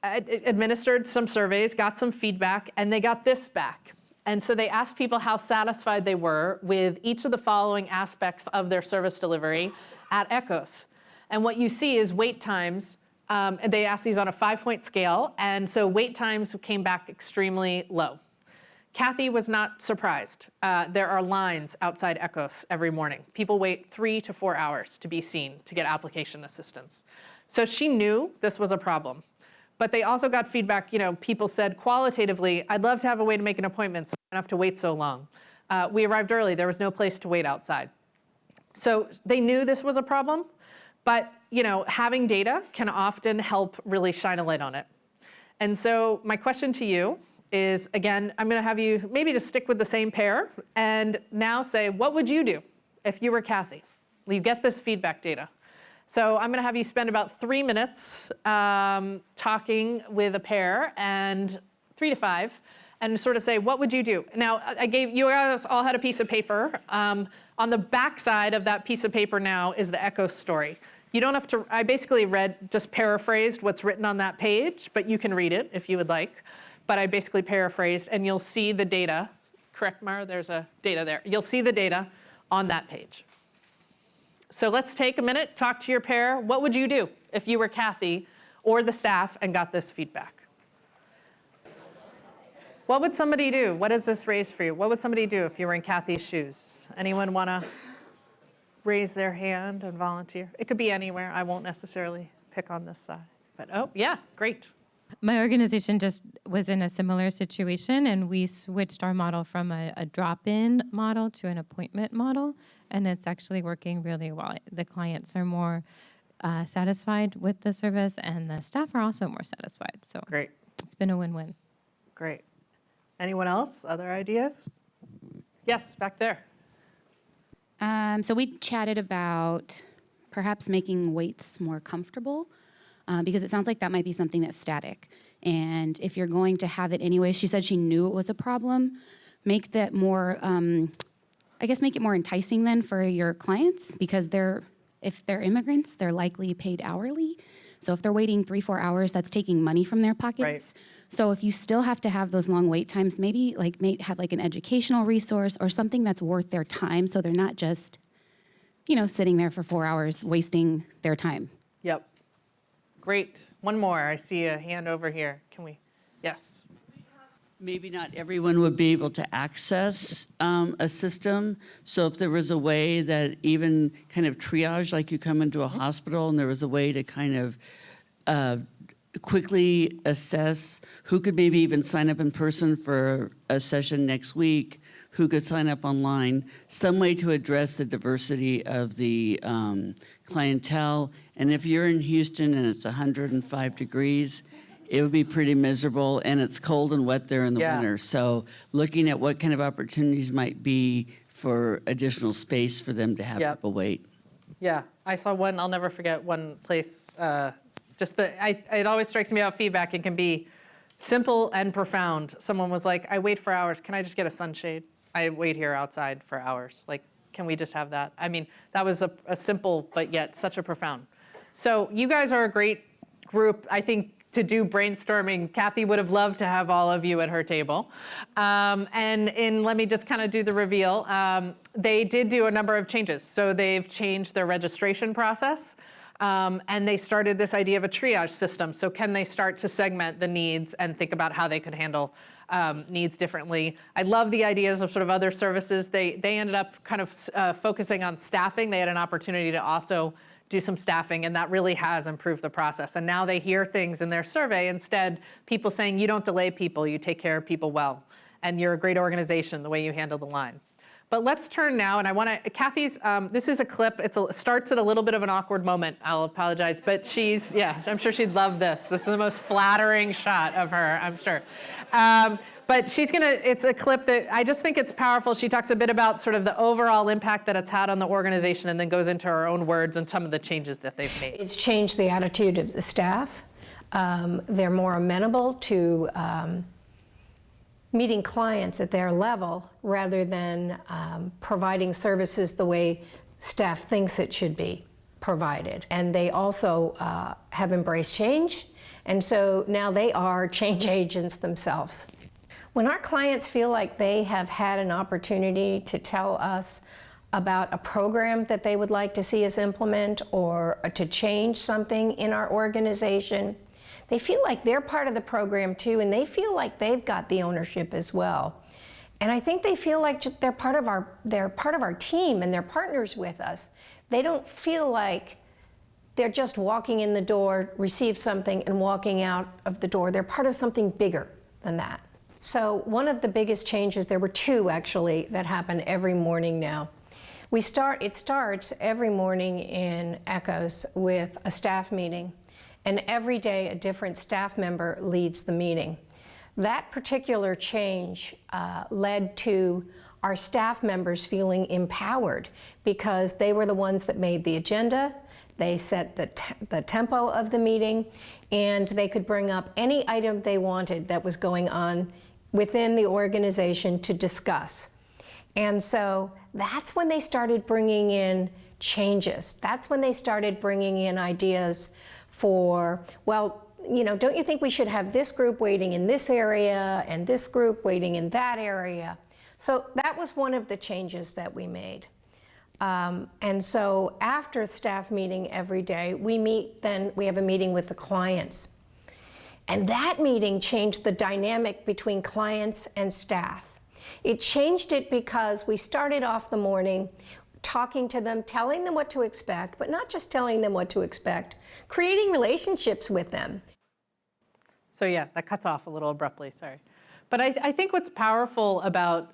administered some surveys, got some feedback, and they got this back. And so they asked people how satisfied they were with each of the following aspects of their service delivery at ECHOS. And what you see is wait times. They asked these on a 5-point scale, and so wait times came back extremely low. Kathy was not surprised. There are lines outside ECHOS every morning. People wait 3 to 4 hours to be seen to get application assistance. So she knew this was a problem. But they also got feedback, people said qualitatively, I'd love to have a way to make an appointment so I don't have to wait so long. We arrived early, there was no place to wait outside. So they knew this was a problem, but having data can often help really shine a light on it. And so my question to you is, again, I'm gonna have you maybe just stick with the same pair and now say, what would you do if you were Kathy? You get this feedback data. So I'm gonna have you spend about 3 minutes talking with a pair, and 3 to 5, and sort of say, what would you do? Now, you guys all had a piece of paper. On the back side of that piece of paper now is the ECHOS story. You don't have to, I basically just paraphrased what's written on that page, but you can read it if you would like. But I basically paraphrased, and you'll see the data. Correct, Mara? There's a data there. You'll see the data on that page. So let's take a minute, talk to your pair. What would you do if you were Kathy or the staff and got this feedback? What would somebody do? What does this raise for you? What would somebody do if you were in Kathy's shoes? Anyone want to raise their hand and volunteer? It could be anywhere. I won't necessarily pick on this side. But oh, yeah, great. My organization just was in a similar situation, and we switched our model from a drop-in model to an appointment model, and it's actually working really well. The clients are more satisfied with the service, and the staff are also more satisfied. So great. It's been a win-win. Great. Anyone else? Other ideas? Yes, back there. So we chatted about perhaps making weights more comfortable. Because it sounds like that might be something that's static. And if you're going to have it anyway, she said she knew it was a problem, make that more, make it more enticing then for your clients, because if they're immigrants, they're likely paid hourly. So if they're waiting 3-4 hours, that's taking money from their pockets. Right. So if you still have to have those long wait times, maybe have an educational resource or something that's worth their time, so they're not just, sitting there for 4 hours wasting their time. Yep. Great. One more. I see a hand over here. Can we? Yes. Maybe not everyone would be able to access a system. So if there was a way that even kind of triage, like you come into a hospital and there was a way to kind of quickly assess who could maybe even sign up in person for a session next week, who could sign up online, some way to address the diversity of the clientele. And if you're in Houston and it's 105 degrees, it would be pretty miserable, and it's cold and wet there in the winter. So looking at what kind of opportunities might be for additional space for them to have people wait. Yeah, I saw one, I'll never forget one place, it always strikes me out feedback, it can be simple and profound. Someone was like, I wait for hours, can I just get a sunshade? I wait here outside for hours. Can we just have that? I mean, that was a simple, but yet such a profound. So you guys are a great group, I think, to do brainstorming. Kathy would have loved to have all of you at her table. Let me just kind of do the reveal. They did do a number of changes. So they've changed their registration process. And they started this idea of a triage system. So can they start to segment the needs and think about how they could handle needs differently? I love the ideas of sort of other services. They ended up kind of focusing on staffing. They had an opportunity to also do some staffing, and that really has improved the process. And now they hear things in their survey, instead, people saying, you don't delay people, you take care of people well. And you're a great organization, the way you handle the line. But let's turn now, and I want to, Kathy's, this is a clip. It starts at a little bit of an awkward moment. I'll apologize, but I'm sure she'd love this. This is the most flattering shot of her, I'm sure. But it's a clip that I just think it's powerful. She talks a bit about sort of the overall impact that it's had on the organization and then goes into her own words and some of the changes that they've made. It's changed the attitude of the staff. They're more amenable to meeting clients at their level rather than providing services the way staff thinks it should be provided. And they also have embraced change, and so now they are change agents themselves. When our clients feel like they have had an opportunity to tell us about a program that they would like to see us implement or to change something in our organization, they feel like they're part of the program too, and they feel like they've got the ownership as well. And I think they feel like they're part of our team and they're partners with us. They don't feel like they're just walking in the door, receive something, and walking out of the door. They're part of something bigger than that. So one of the biggest changes, there were two actually, that happen every morning now. It starts every morning in Echoes with a staff meeting, and every day a different staff member leads the meeting. That particular change led to our staff members feeling empowered because they were the ones that made the agenda, they set the tempo of the meeting, and they could bring up any item they wanted that was going on within the organization to discuss. And so that's when they started bringing in changes. That's when they started bringing in ideas for, well, don't you think we should have this group waiting in this area and this group waiting in that area? So that was one of the changes that we made. And so after staff meeting every day, we have a meeting with the clients. And that meeting changed the dynamic between clients and staff. It changed it because we started off the morning talking to them, telling them what to expect, but not just telling them what to expect, creating relationships with them. So yeah, that cuts off a little abruptly, sorry. But I think what's powerful about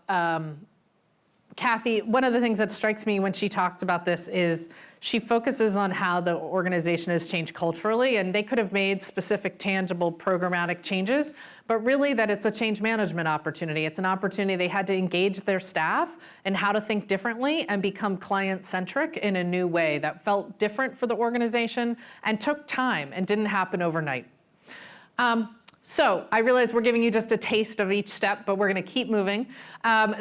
Kathy, one of the things that strikes me when she talks about this is she focuses on how the organization has changed culturally, and they could have made specific, tangible, programmatic changes, but really that it's a change management opportunity. It's an opportunity they had to engage their staff and how to think differently and become client-centric in a new way that felt different for the organization and took time and didn't happen overnight. So I realize we're giving you just a taste of each step, but we're going to keep moving.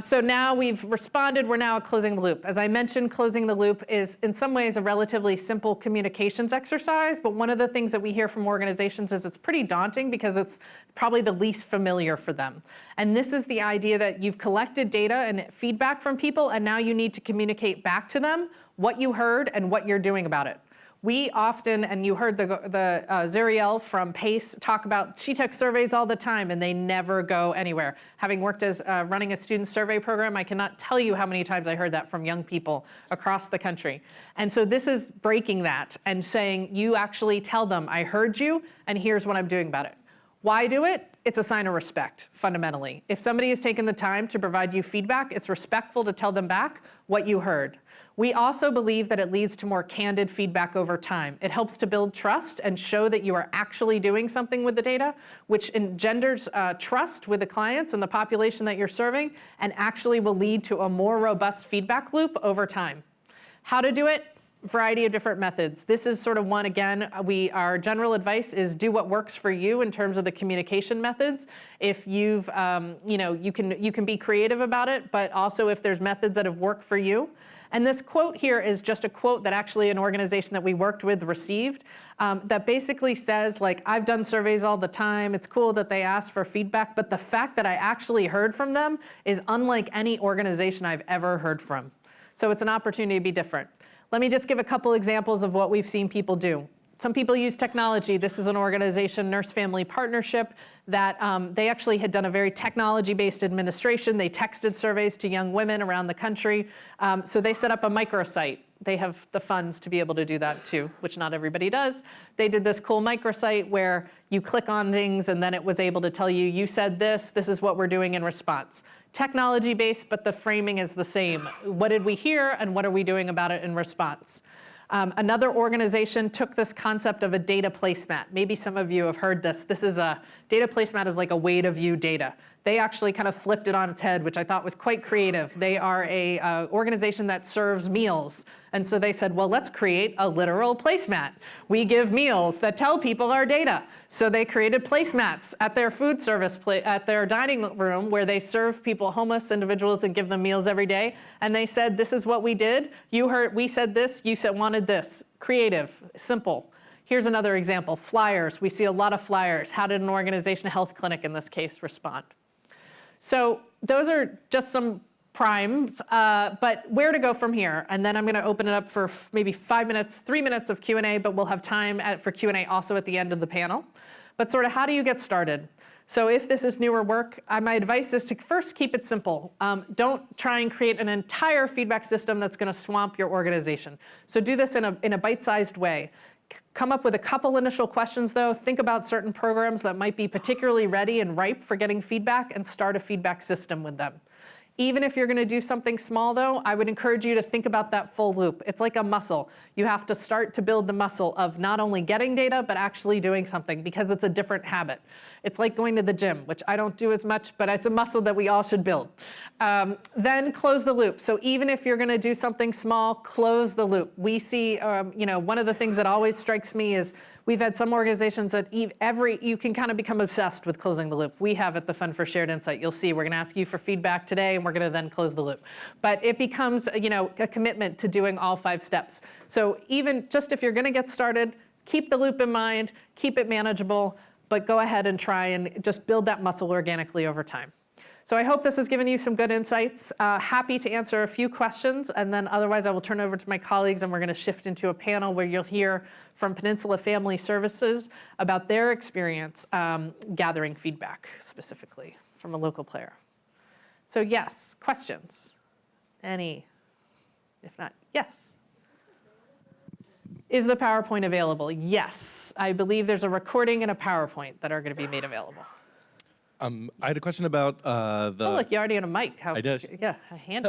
So now we've responded. We're now at closing the loop. As I mentioned, closing the loop is in some ways a relatively simple communications exercise, but one of the things that we hear from organizations is it's pretty daunting because it's probably the least familiar for them. And this is the idea that you've collected data and feedback from people, and now you need to communicate back to them what you heard and what you're doing about it. We often, and you heard the Zuriel from PACE talk about, she took surveys all the time and they never go anywhere. Having worked as running a student survey program, I cannot tell you how many times I heard that from young people across the country. And so this is breaking that and saying, you actually tell them, I heard you and here's what I'm doing about it. Why do it? It's a sign of respect, fundamentally. If somebody has taken the time to provide you feedback, it's respectful to tell them back what you heard. We also believe that it leads to more candid feedback over time. It helps to build trust and show that you are actually doing something with the data, which engenders trust with the clients and the population that you're serving, and actually will lead to a more robust feedback loop over time. How to do it? Variety of different methods. This is sort of one, again, our general advice is do what works for you in terms of the communication methods. If you've, you can be creative about it, but also if there's methods that have worked for you. And this quote here is just a quote that actually an organization that we worked with received that basically says, like, I've done surveys all the time. It's cool that they ask for feedback, but the fact that I actually heard from them is unlike any organization I've ever heard from. So it's an opportunity to be different. Let me just give a couple examples of what we've seen people do. Some people use technology. This is an organization, Nurse Family Partnership, that they actually had done a very technology-based administration. They texted surveys to young women around the country. So they set up a microsite. they have the funds to be able to do that too, which not everybody does. They did this cool microsite where you click on things and then it was able to tell you, you said this is what we're doing in response. Technology-based, but the framing is the same. What did we hear and what are we doing about it in response? Another organization took this concept of a data placemat. Maybe some of you have heard this. This is a data placemat is like a way to view data. They actually kind of flipped it on its head, which I thought was quite creative. They are a organization that serves meals. And so they said, well, let's create a literal placemat. We give meals that tell people our data. So they created placemats at their food service, at their dining room where they serve people, homeless individuals, and give them meals every day. And they said, this is what we did. You heard, we said this, you said wanted this. Creative, simple. Here's another example, flyers. We see a lot of flyers. How did an organization, a health clinic in this case, respond? So those are just some primes, but where to go from here? And then I'm going to open it up for maybe 5 minutes, 3 minutes of Q&A, but we'll have time for Q&A also at the end of the panel. But sort of how do you get started? So if this is newer work, my advice is to first keep it simple. Don't try and create an entire feedback system that's going to swamp your organization. So do this in a bite-sized way. Come up with a couple initial questions, though. Think about certain programs that might be particularly ready and ripe for getting feedback and start a feedback system with them. Even if you're going to do something small, though, I would encourage you to think about that full loop. It's like a muscle. You have to start to build the muscle of not only getting data, but actually doing something because it's a different habit. It's like going to the gym, which I don't do as much, but it's a muscle that we all should build. Then close the loop. So even if you're going to do something small, close the loop. We see, one of the things that always strikes me is we've had some organizations that you can kind of become obsessed with closing the loop. We have at the Fund for Shared Insight. You'll see we're going to ask you for feedback today, and we're going to then close the loop. But it becomes, a commitment to doing all 5 steps. So even just if you're going to get started, keep the loop in mind, keep it manageable, but go ahead and try and just build that muscle organically over time. So I hope this has given you some good insights. Happy to answer a few questions, and then otherwise I will turn over to my colleagues, and we're going to shift into a panel where you'll hear from Peninsula Family Services about their experience gathering feedback, specifically from a local player. So yes, questions? Any? If not, yes. Is the PowerPoint available? Yes. I believe there's a recording and a PowerPoint that are going to be made available. I had a question about the... Oh, look, you're already on a mic. How, I did. Yeah, a hand.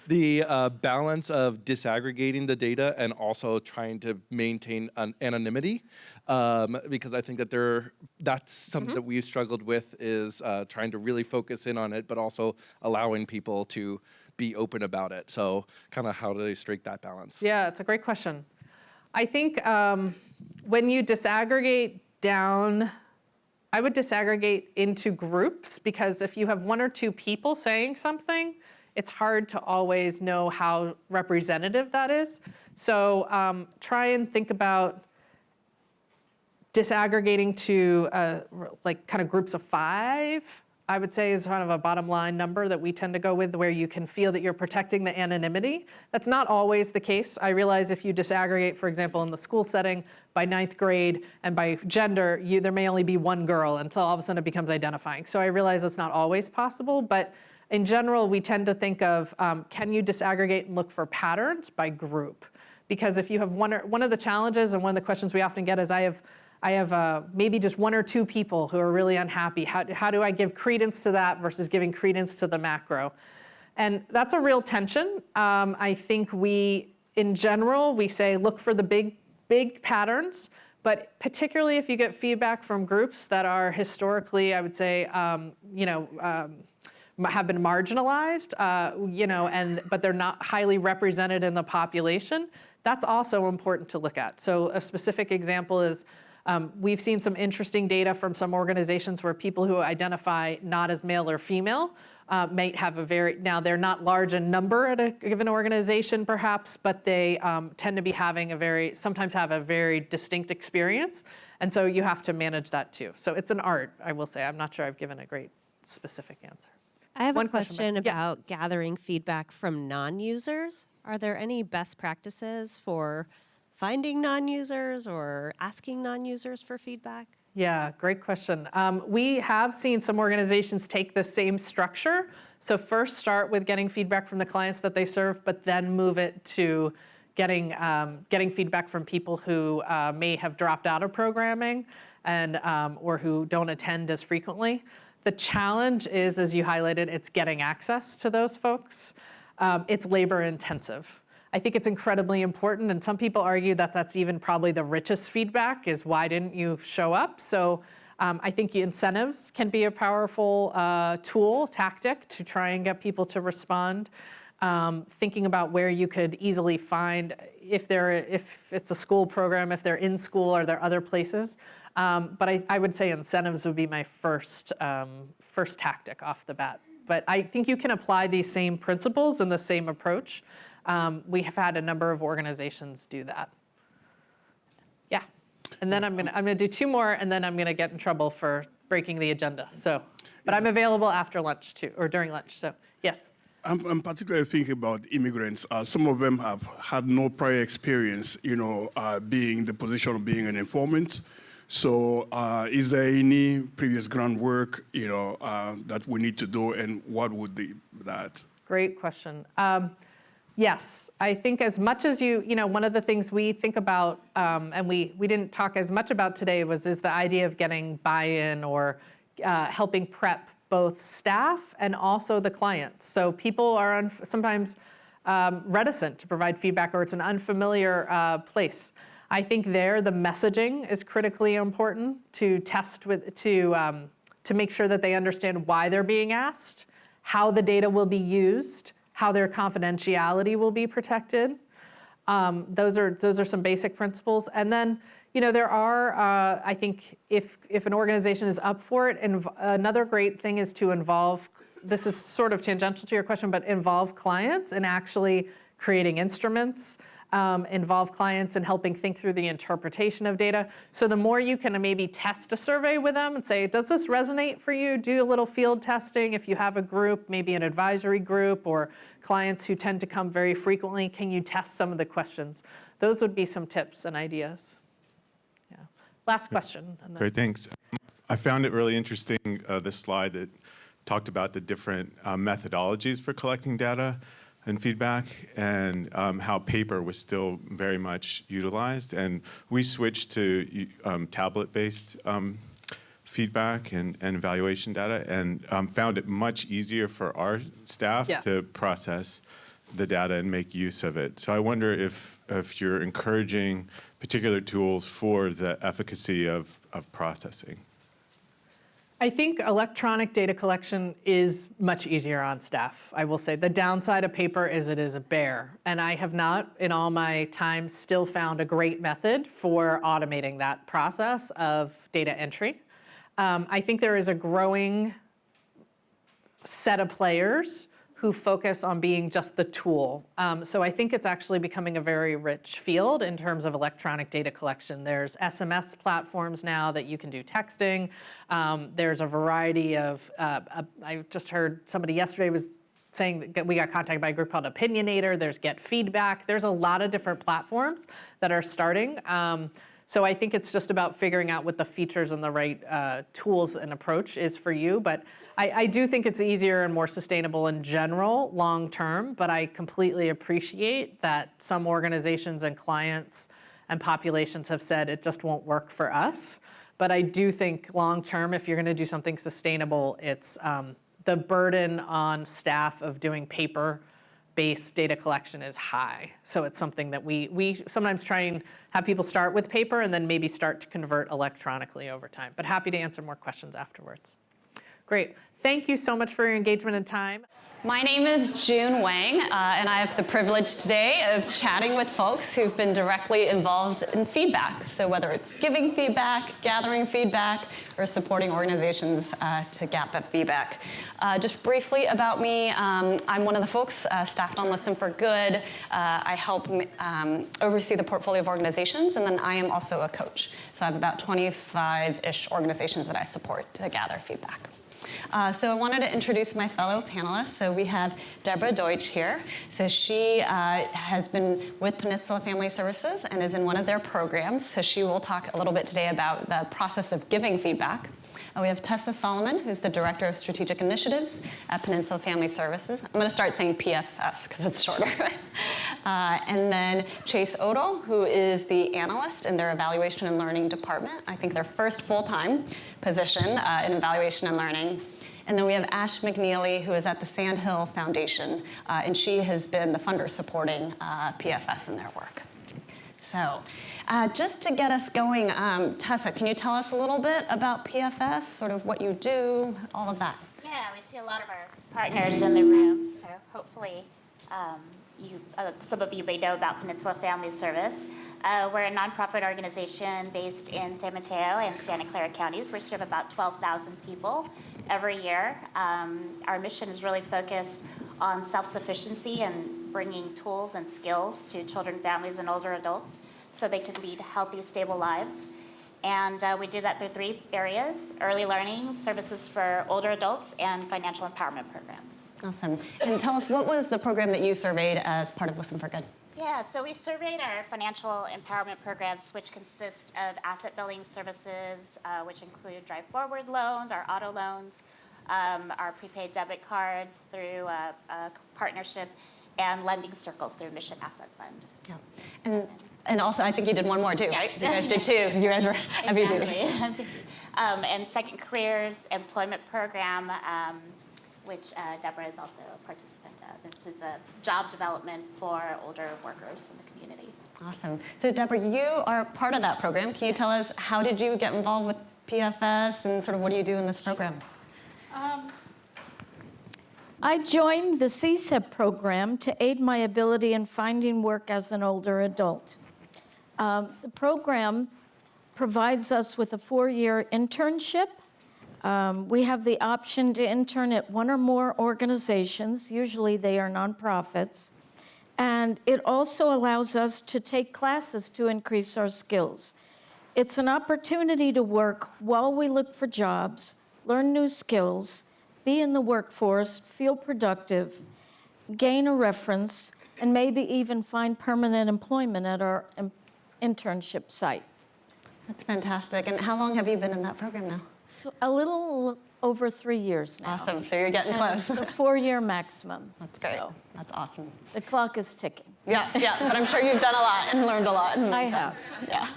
The balance of disaggregating the data and also trying to maintain anonymity, because I think that that's something that we've struggled with is trying to really focus in on it, but also allowing people to be open about it. So kind of how do they strike that balance? Yeah, it's a great question. I think when you disaggregate down, I would disaggregate into groups, because if you have 1 or 2 people saying something, it's hard to always know how representative that is. So try and think about disaggregating to like kind of groups of 5, I would say is kind of a bottom line number that we tend to go with, where you can feel that you're protecting the anonymity. That's not always the case. I realize if you disaggregate, for example, in the school setting by 9th grade and by gender, there may only be 1 girl until all of a sudden it becomes identifying. So I realize that's not always possible, but in general, we tend to think of, can you disaggregate and look for patterns by group? Because if you have one of the challenges and one of the questions we often get is, I have maybe just 1 or 2 people who are really unhappy. How do I give credence to that versus giving credence to the macro? And that's a real tension. I think in general, we say look for the big patterns, but particularly if you get feedback from groups that are historically, I would say, have been marginalized, but they're not highly represented in the population, that's also important to look at. So a specific example is, we've seen some interesting data from some organizations where people who identify not as male or female might have now they're not large in number at a given organization perhaps, but they tend to be sometimes have a very distinct experience. And so you have to manage that too. So it's an art, I will say. I'm not sure I've given a great specific answer. I have a question about gathering feedback from non-users. Are there any best practices for finding non-users or asking non-users for feedback? Yeah, great question. We have seen some organizations take the same structure. So first start with getting feedback from the clients that they serve, but then move it to getting feedback from people who may have dropped out of programming and or who don't attend as frequently. The challenge is, as you highlighted, it's getting access to those folks. It's labor intensive. I think it's incredibly important, and some people argue that that's even probably the richest feedback is why didn't you show up? So I think incentives can be a powerful tool, tactic to try and get people to respond. Thinking about where you could easily find, if it's a school program, if they're in school, are there other places? But I would say incentives would be my first tactic off the bat. But I think you can apply these same principles and the same approach. We have had a number of organizations do that. Yeah, and then I'm gonna do 2 more, and then I'm gonna get in trouble for breaking the agenda. So, but I'm available after lunch too, or during lunch. So yes. I'm particularly thinking about immigrants. Some of them have had no prior experience, being the position of being an informant. So is there any previous groundwork, that we need to do, and what would be that? Great question. Yes, I think as much as one of the things we think about, and we didn't talk as much about today is the idea of getting buy-in or helping prep both staff and also the clients. So people are sometimes reticent to provide feedback, or it's an unfamiliar place. I think the messaging is critically important to test with, to make sure that they understand why they're being asked, how the data will be used, how their confidentiality will be protected. Those are some basic principles. And then, there are, I think, if an organization is up for it, and another great thing is to involve, this is sort of tangential to your question, but involve clients in actually creating instruments, involve clients in helping think through the interpretation of data. So the more you can maybe test a survey with them and say, does this resonate for you? Do a little field testing. If you have a group, maybe an advisory group or clients who tend to come very frequently, can you test some of the questions? Those would be some tips and ideas. Yeah. Last question. Great, thanks. I found it really interesting, this slide that talked about the different methodologies for collecting data and feedback, and how paper was still very much utilized. And we switched to tablet-based feedback and evaluation data, and found it much easier for our staff to process the data and make use of it. So I wonder if you're encouraging particular tools for the efficacy of processing. I think electronic data collection is much easier on staff, I will say. The downside of paper is it is a bear, and I have not, in all my time, still found a great method for automating that process of data entry. I think there is a growing set of players who focus on being just the tool. So I think it's actually becoming a very rich field in terms of electronic data collection. There's SMS platforms now that you can do texting. There's a variety of, I just heard somebody yesterday was saying that we got contacted by a group called Opinionator. There's Get Feedback. There's a lot of different platforms that are starting. So I think it's just about figuring out what the features and the right tools and approach is for you. But I do think it's easier and more sustainable in general, long term, but I completely appreciate that some organizations and clients and populations have said it just won't work for us. But I do think long term, if you're gonna do something sustainable, it's the burden on staff of doing paper-based data collection is high. So it's something that we sometimes try and have people start with paper and then maybe start to convert electronically over time. But happy to answer more questions afterwards. Great. Thank you so much for your engagement and time. My name is June Wang, and I have the privilege today of chatting with folks who've been directly involved in feedback. So whether it's giving feedback, gathering feedback, or supporting organizations to get that feedback. Just briefly about me, I'm one of the folks staffed on Listen for Good. I help oversee the portfolio of organizations, and then I am also a coach. So I have about 25-ish organizations that I support to gather feedback. So I wanted to introduce my fellow panelists. So we have Debra Deutsch here. So she has been with Peninsula Family Services and is in one of their programs. So she will talk a little bit today about the process of giving feedback. We have Tessa Solomon, who's the Director of Strategic Initiatives at Peninsula Family Services. I'm going to start saying PFS because it's shorter. And then Chase Ouro, who is the analyst in their Evaluation and Learning Department. I think their first full-time position in Evaluation and Learning. And then we have Ash McNeely, who is at the Sandhill Foundation, and she has been the funder supporting PFS in their work. So just to get us going, Tessa, can you tell us a little bit about PFS, sort of what you do, all of that? Yeah, we see a lot of our partners in the room, so hopefully some of you may know about Peninsula Family Service. We're a nonprofit organization based in San Mateo and Santa Clara counties. We serve about 12,000 people every year. Our mission is really focused on self-sufficiency and bringing tools and skills to children, families, and older adults so they can lead healthy, stable lives. And we do that through 3 areas: early learning, services for older adults, and financial empowerment programs. Awesome. And tell us, what was the program that you surveyed as part of Listen for Good? Yeah, so we surveyed our financial empowerment programs, which consist of asset building services, which include drive forward loans, our auto loans, our prepaid debit cards through a partnership, and lending circles through Mission Asset Fund. Yeah. And also, I think you did one more too, right? You guys did 2. You guys were heavy duty. And Second Careers Employment Program, which Debra is also a participant of. This is a job development for older workers in the community. Awesome. So Debra, you are part of that program. Can you tell us, how did you get involved with PFS and sort of what do you do in this program? I joined the CSEP program to aid my ability in finding work as an older adult. The program provides us with a 4-year internship. We have the option to intern at 1 or more organizations. Usually they are nonprofits. And it also allows us to take classes to increase our skills. It's an opportunity to work while we look for jobs, learn new skills, be in the workforce, feel productive, gain a reference, and maybe even find permanent employment at our internship site. That's fantastic. And how long have you been in that program now? So a little over 3 years now. Awesome. So you're getting close. It's a 4-year maximum. That's great. So that's awesome. the clock is ticking. Yeah, but I'm sure you've done a lot and learned a lot. I have. Yeah.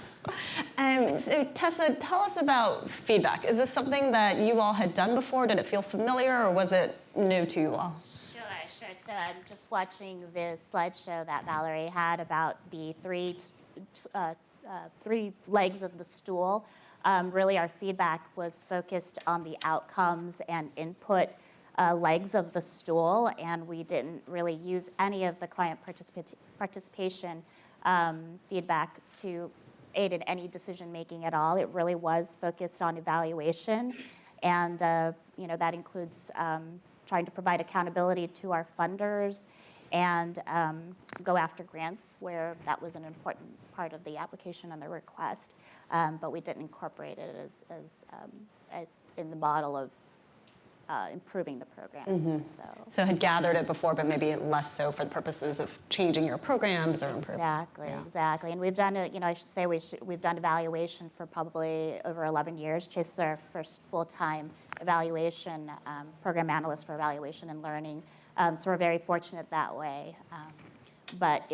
So Tessa, tell us about feedback. Is this something that you all had done before? Did it feel familiar, or was it new to you all? Sure. So I'm just watching the slideshow that Valerie had about the 3 legs of the stool. Really, our feedback was focused on the outcomes and input legs of the stool, and we didn't really use any of the client participation feedback to aid in any decision making at all. It really was focused on evaluation, and that includes trying to provide accountability to our funders and go after grants where that was an important part of the application and the request, but we didn't incorporate it as in the model of improving the program. Mm-hmm. So had gathered it before, but maybe less so for the purposes of changing your programs or improving. Exactly. And we've done I should say we've done evaluation for probably over 11 years. Chase is our first full-time evaluation program analyst for evaluation and learning. So we're very fortunate that way. But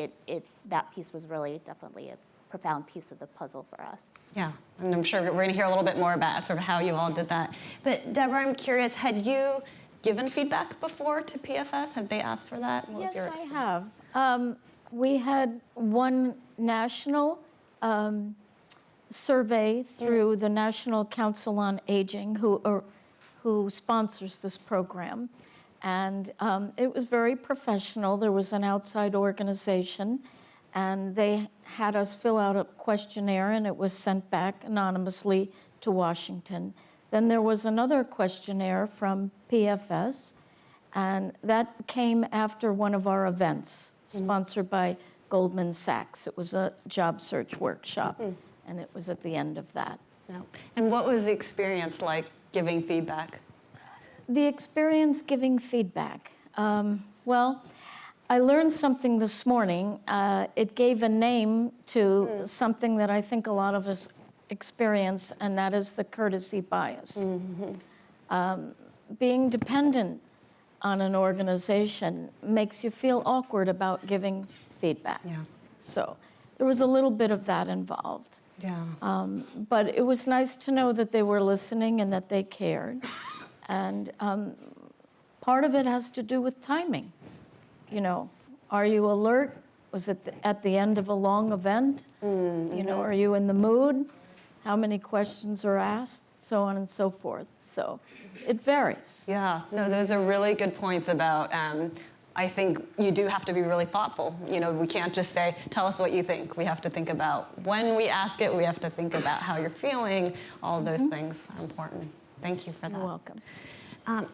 that piece was really definitely a profound piece of the puzzle for us. Yeah, and I'm sure we're going to hear a little bit more about sort of how you all did that. But Debra, I'm curious, had you given feedback before to PFS? Have they asked for that? What was your experience? I have. We had one national survey through the National Council on Aging, who sponsors this program. And it was very professional. There was an outside organization, and they had us fill out a questionnaire, and it was sent back anonymously to Washington. Then there was another questionnaire from PFS, and that came after one of our events, sponsored by Goldman Sachs. It was a job search workshop, and it was at the end of that. And what was the experience like giving feedback? The experience giving feedback. Well, I learned something this morning. It gave a name to something that I think a lot of us experience, and that is the courtesy bias. Being dependent on an organization makes you feel awkward about giving feedback. Yeah. So there was a little bit of that involved. Yeah. But it was nice to know that they were listening and that they cared. And part of it has to do with timing. You know, are you alert? Was it at the end of a long event? You know, are you in the mood? How many questions are asked? So on and so forth. So it varies. Yeah, no, those are really good points about, I think you do have to be really thoughtful. You know, we can't just say, tell us what you think. We have to think about when we ask it, we have to think about how you're feeling. All of those things are important. Thank you for that. You're welcome.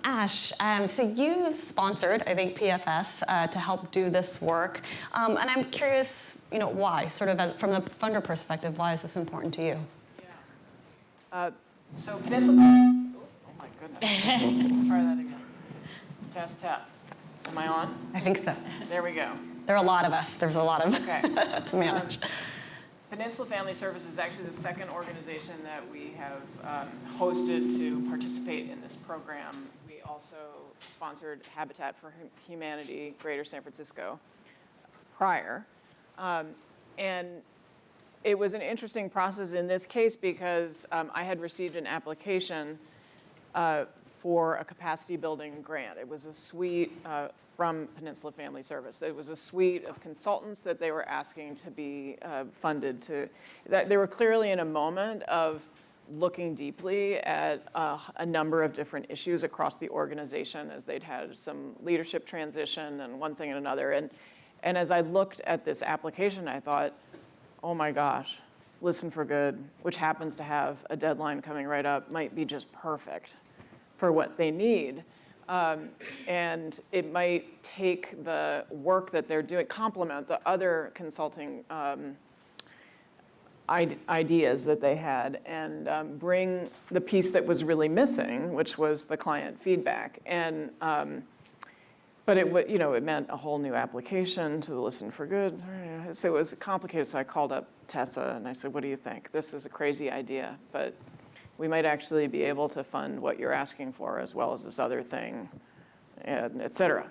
Ash, so you've sponsored, I think, PFS to help do this work. And I'm curious, you know, why? Sort of from the funder perspective, why is this important to you? So Peninsula, oh my goodness. Try that again. Test, test. Am I on? I think so. There we go. There are a lot of us. There's a lot of okay. to manage. Peninsula Family Service is actually the second organization that we have hosted to participate in this program. We also sponsored Habitat for Humanity, Greater San Francisco, prior. And it was an interesting process in this case because I had received an application for a capacity building grant. It was a suite from Peninsula Family Service. It was a suite of consultants that they were asking to be funded to. They were clearly in a moment of looking deeply at a number of different issues across the organization as they'd had some leadership transition and one thing and another. And as I looked at this application, I thought, oh my gosh, Listen for Good, which happens to have a deadline coming right up, might be just perfect for what they need. And it might take the work that they're doing, complement the other consulting ideas that they had, and bring the piece that was really missing, which was the client feedback. And but it meant a whole new application to the Listen for Good. So it was complicated. So I called up Tessa and I said, "What do you think? This is a crazy idea, but we might actually be able to fund what you're asking for as well as this other thing, and et cetera."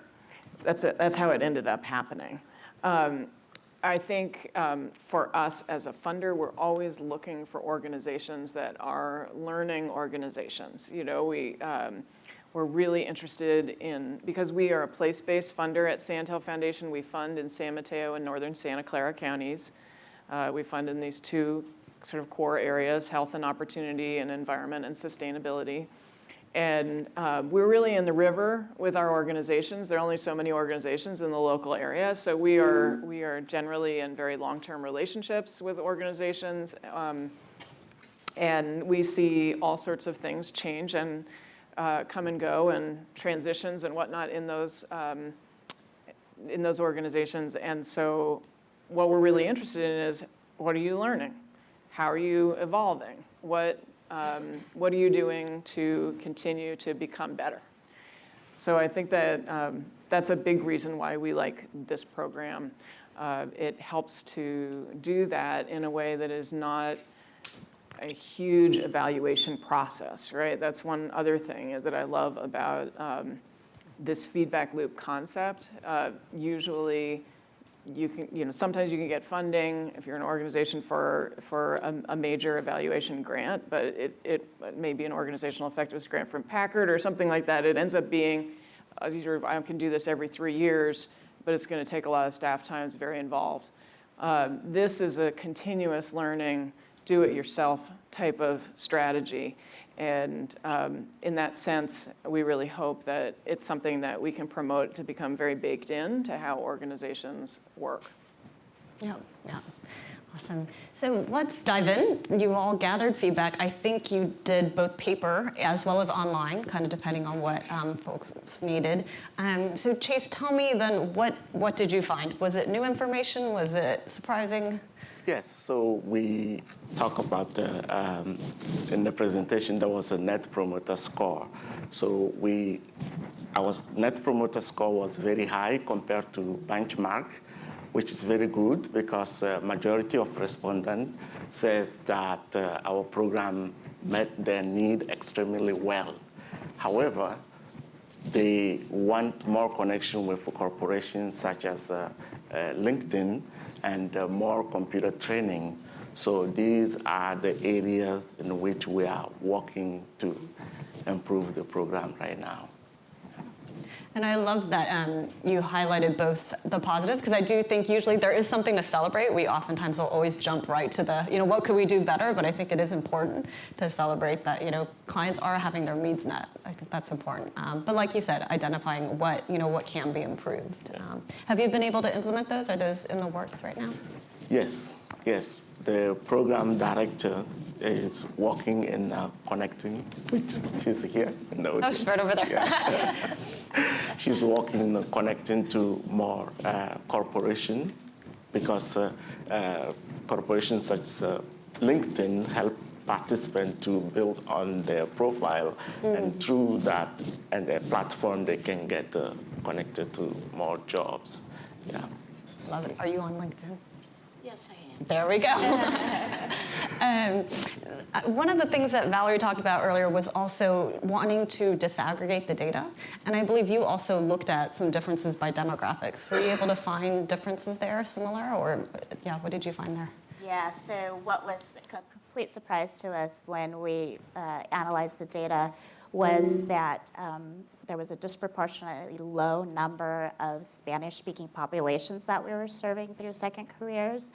That's how it ended up happening. I think for us as a funder, we're always looking for organizations that are learning organizations. You know, we're really interested in, because we are a place-based funder at Santel Foundation, we fund in San Mateo and northern Santa Clara counties. We fund in these two sort of core areas, health and opportunity and environment and sustainability. And we're really in the river with our organizations. There are only so many organizations in the local area. So we are generally in very long-term relationships with organizations. And we see all sorts of things change and come and go and transitions and whatnot in those organizations. And so what we're really interested in is, what are you learning? How are you evolving? What are you doing to continue to become better? So I think that that's a big reason why we like this program. It helps to do that in a way that is not a huge evaluation process, right? That's one other thing that I love about this feedback loop concept. Usually, sometimes you can get funding if you're an organization for a major evaluation grant, but it may be an organizational effectiveness grant from Packard or something like that. It ends up being, I can do this every 3 years, but it's going to take a lot of staff time. It's very involved. This is a continuous learning, do-it-yourself type of strategy. And in that sense, we really hope that it's something that we can promote to become very baked in to how organizations work. Yeah. Awesome. So let's dive in. You all gathered feedback. I think you did both paper as well as online, kind of depending on what folks needed. So Chase, tell me then, what did you find? Was it new information? Was it surprising? Yes, so we talk about in the presentation, there was a net promoter score. So our net promoter score was very high compared to benchmark, which is very good because majority of respondents said that our program met their need extremely well. However, they want more connection with corporations such as LinkedIn and more computer training. So these are the areas in which we are working to improve the program right now. And I love that you highlighted both the positive, because I do think usually there is something to celebrate. We oftentimes will always jump right to the, what could we do better? But I think it is important to celebrate that, clients are having their needs met. I think that's important. But like you said, identifying what can be improved. Have you been able to implement those? Are those in the works right now? Yes. The program director is working in connecting, which she's here. Oh, she's right over there. Yeah. She's working on connecting to more corporations because corporations such as LinkedIn help participants to build on their profile, and through that and their platform, they can get connected to more jobs. Yeah. Love it. Are you on LinkedIn? Yes, I am. There we go. One of the things that Valerie talked about earlier was also wanting to disaggregate the data. And I believe you also looked at some differences by demographics. Were you able to find differences there similar? Or, what did you find there? Yeah, so what was a complete surprise to us when we analyzed the data was that there was a disproportionately low number of Spanish-speaking populations that we were serving through second careers.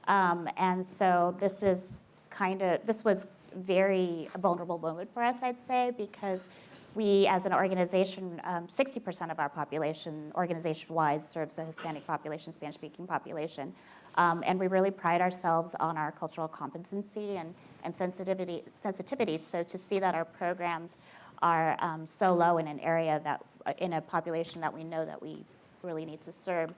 And so this was very a vulnerable moment for us, I'd say, because we, as an organization, 60% of our population, organization-wide, serves the Hispanic population, Spanish-speaking population. And we really pride ourselves on our cultural competency and sensitivity. So to see that our programs are so low in an area in a population that we know that we really need to serve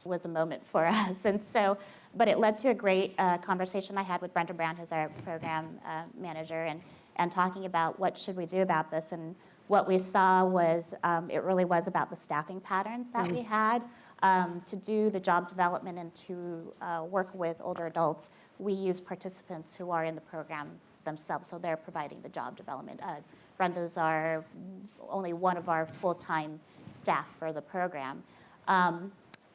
was a moment for us. And so, but it led to a great conversation I had with Brenda Brown, who's our program manager, and talking about what should we do about this. And what we saw was it really was about the staffing patterns that we had. To do the job development and to work with older adults, we use participants who are in the program themselves, so they're providing the job development. Brenda's only one of our full-time staff for the program.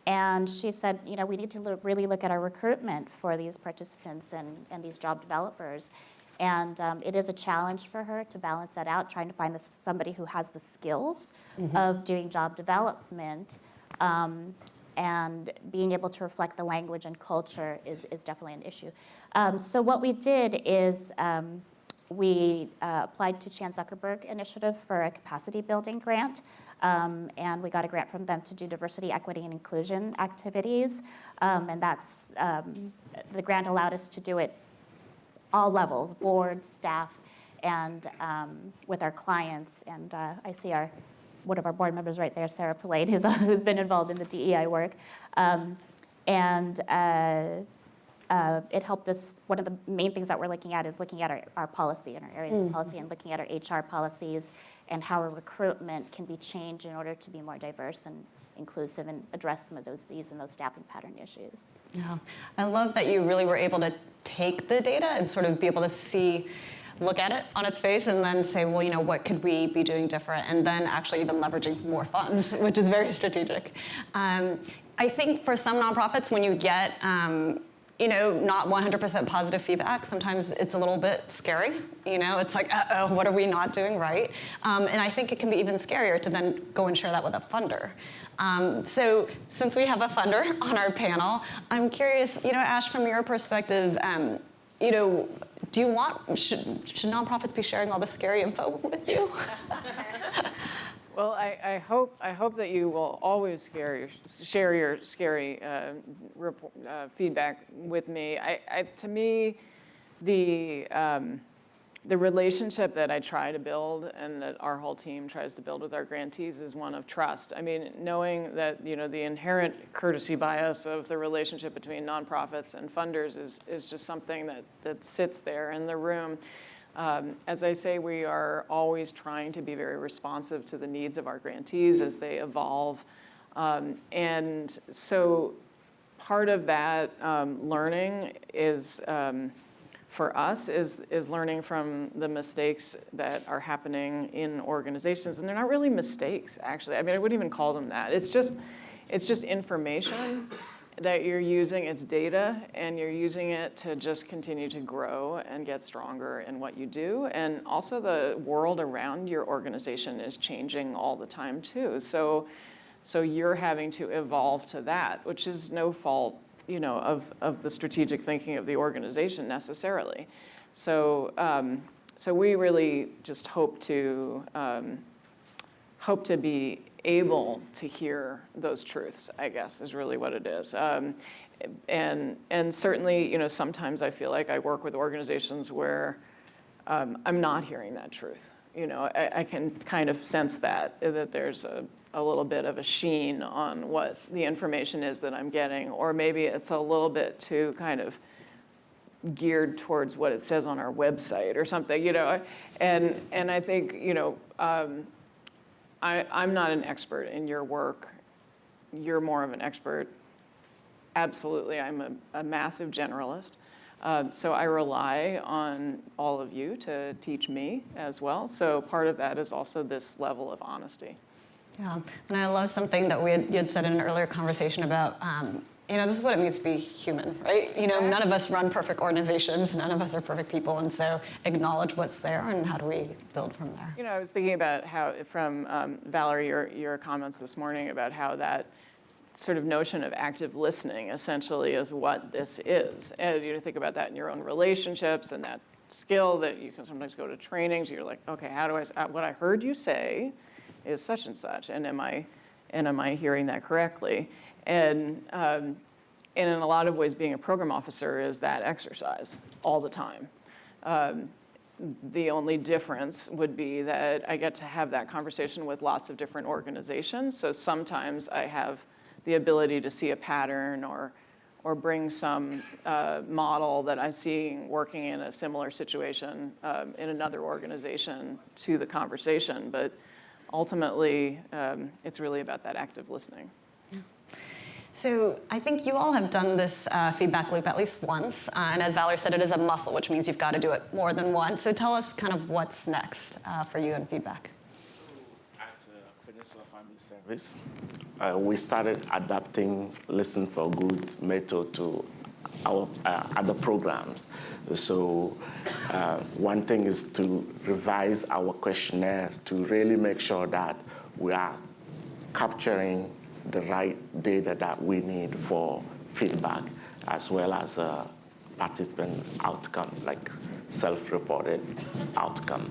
And she said, we need to really look at our recruitment for these participants and these job developers. And it is a challenge for her to balance that out, trying to find somebody who has the skills of doing job development. And being able to reflect the language and culture is definitely an issue. So what we did is we applied to Chan Zuckerberg Initiative for a capacity building grant. And we got a grant from them to do diversity, equity, and inclusion activities. And that's, the grant allowed us to do it all levels, board, staff, and with our clients. And I see one of our board members right there, Sarah Pillade, who's been involved in the DEI work. It helped us. One of the main things that we're looking at is looking at our policy and our areas of policy, and looking at our HR policies and how our recruitment can be changed in order to be more diverse and inclusive and address some of those needs and those staffing pattern issues. Yeah, I love that you really were able to take the data and sort of be able to look at it on its face and then say, well, what could we be doing different? And then actually even leveraging more funds, which is very strategic. I think for some nonprofits, when you get not 100% positive feedback, sometimes it's a little bit scary. It's like, uh-oh, what are we not doing right? And I think it can be even scarier to then go and share that with a funder. So since we have a funder on our panel, I'm curious, Ash, from your perspective, should nonprofits be sharing all the scary info with you? Well, I hope that you will always share your scary feedback with me. To me, the relationship that I try to build and that our whole team tries to build with our grantees is one of trust. I mean, knowing that, you know, the inherent courtesy bias of the relationship between nonprofits and funders is just something that sits there in the room. As I say, we are always trying to be very responsive to the needs of our grantees as they evolve. And so part of that learning is, for us, is learning from the mistakes that are happening in organizations. And they're not really mistakes, actually. I mean, I wouldn't even call them that. It's just information that you're using. It's data, and you're using it to just continue to grow and get stronger in what you do. And also the world around your organization is changing all the time, too. So you're having to evolve to that, which is no fault, you know, of the strategic thinking of the organization necessarily. So we really just hope to be able to hear those truths, I guess, is really what it is. And certainly, you know, sometimes I feel like I work with organizations where I'm not hearing that truth. You know, I can kind of sense that there's a little bit of a sheen on what the information is that I'm getting, or maybe it's a little bit too kind of geared towards what it says on our website or something, you know. And I think, you know, I'm not an expert in your work. You're more of an expert. Absolutely, I'm a massive generalist. So I rely on all of you to teach me as well. So part of that is also this level of honesty. Yeah, and I love something that you had said in an earlier conversation about, you know, this is what it means to be human, right? You know, none of us run perfect organizations, none of us are perfect people, and so acknowledge what's there and how do we build from there. You know, I was thinking about how, from Valerie, your comments this morning about how that sort of notion of active listening essentially is what this is. And you think about that in your own relationships and that skill that you can sometimes go to trainings, you're like, okay, how do what I heard you say is such and such, and am I hearing that correctly? And in a lot of ways, being a program officer is that exercise all the time. The only difference would be that I get to have that conversation with lots of different organizations. So sometimes I have the ability to see a pattern or bring some model that I'm seeing working in a similar situation in another organization to the conversation. But ultimately, it's really about that active listening. So I think you all have done this feedback loop at least once, and as Valerie said, it is a muscle, which means you've got to do it more than once. So tell us kind of what's next for you in feedback. At Peninsula Family Service, we started adapting Listen for Good method to our other programs. So one thing is to revise our questionnaire to really make sure that we are capturing the right data that we need for feedback, as well as participant outcome, like self-reported outcome.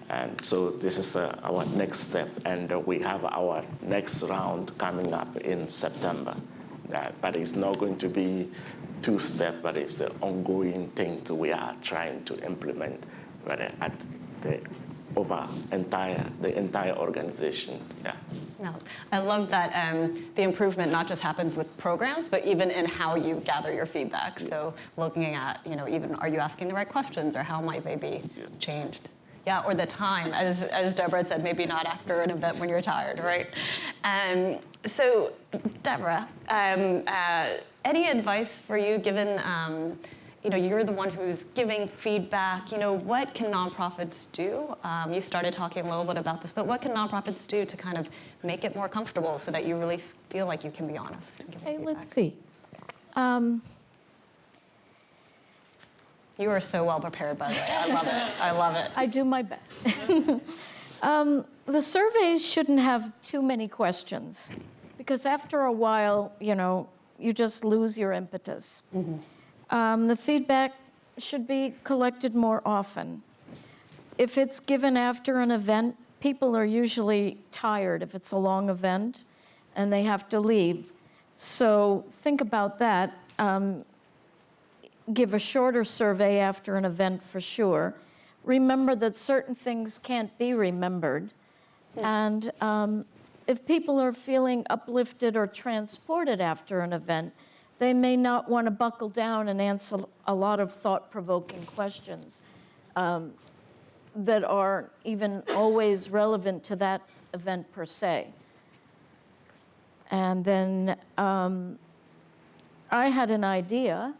And so this is our next step, and we have our next round coming up in September. But it's not going to be two-step, but it's an ongoing thing that we are trying to implement at the entire organization. Yeah. No, I love that the improvement not just happens with programs, but even in how you gather your feedback. So looking at, you know, even are you asking the right questions, or how might they be changed? Yeah, or the time, as Debra said, maybe not after an event when you're tired, right? So, Debra, any advice for you, given you know, you're the one who's giving feedback. You know, what can nonprofits do? You started talking a little bit about this, but what can nonprofits do to kind of make it more comfortable so that you really feel like you can be honest? Okay, let's see. You are so well prepared, by the way. I love it. I love it. I do my best. The surveys shouldn't have too many questions, because after a while, you know, you just lose your impetus. The feedback should be collected more often. If it's given after an event, people are usually tired if it's a long event and they have to leave. So think about that. Give a shorter survey after an event for sure, remember that certain things can't be remembered. And if people are feeling uplifted or transported after an event, they may not want to buckle down and answer a lot of thought-provoking questions that aren't even always relevant to that event per se. And then I had an idea.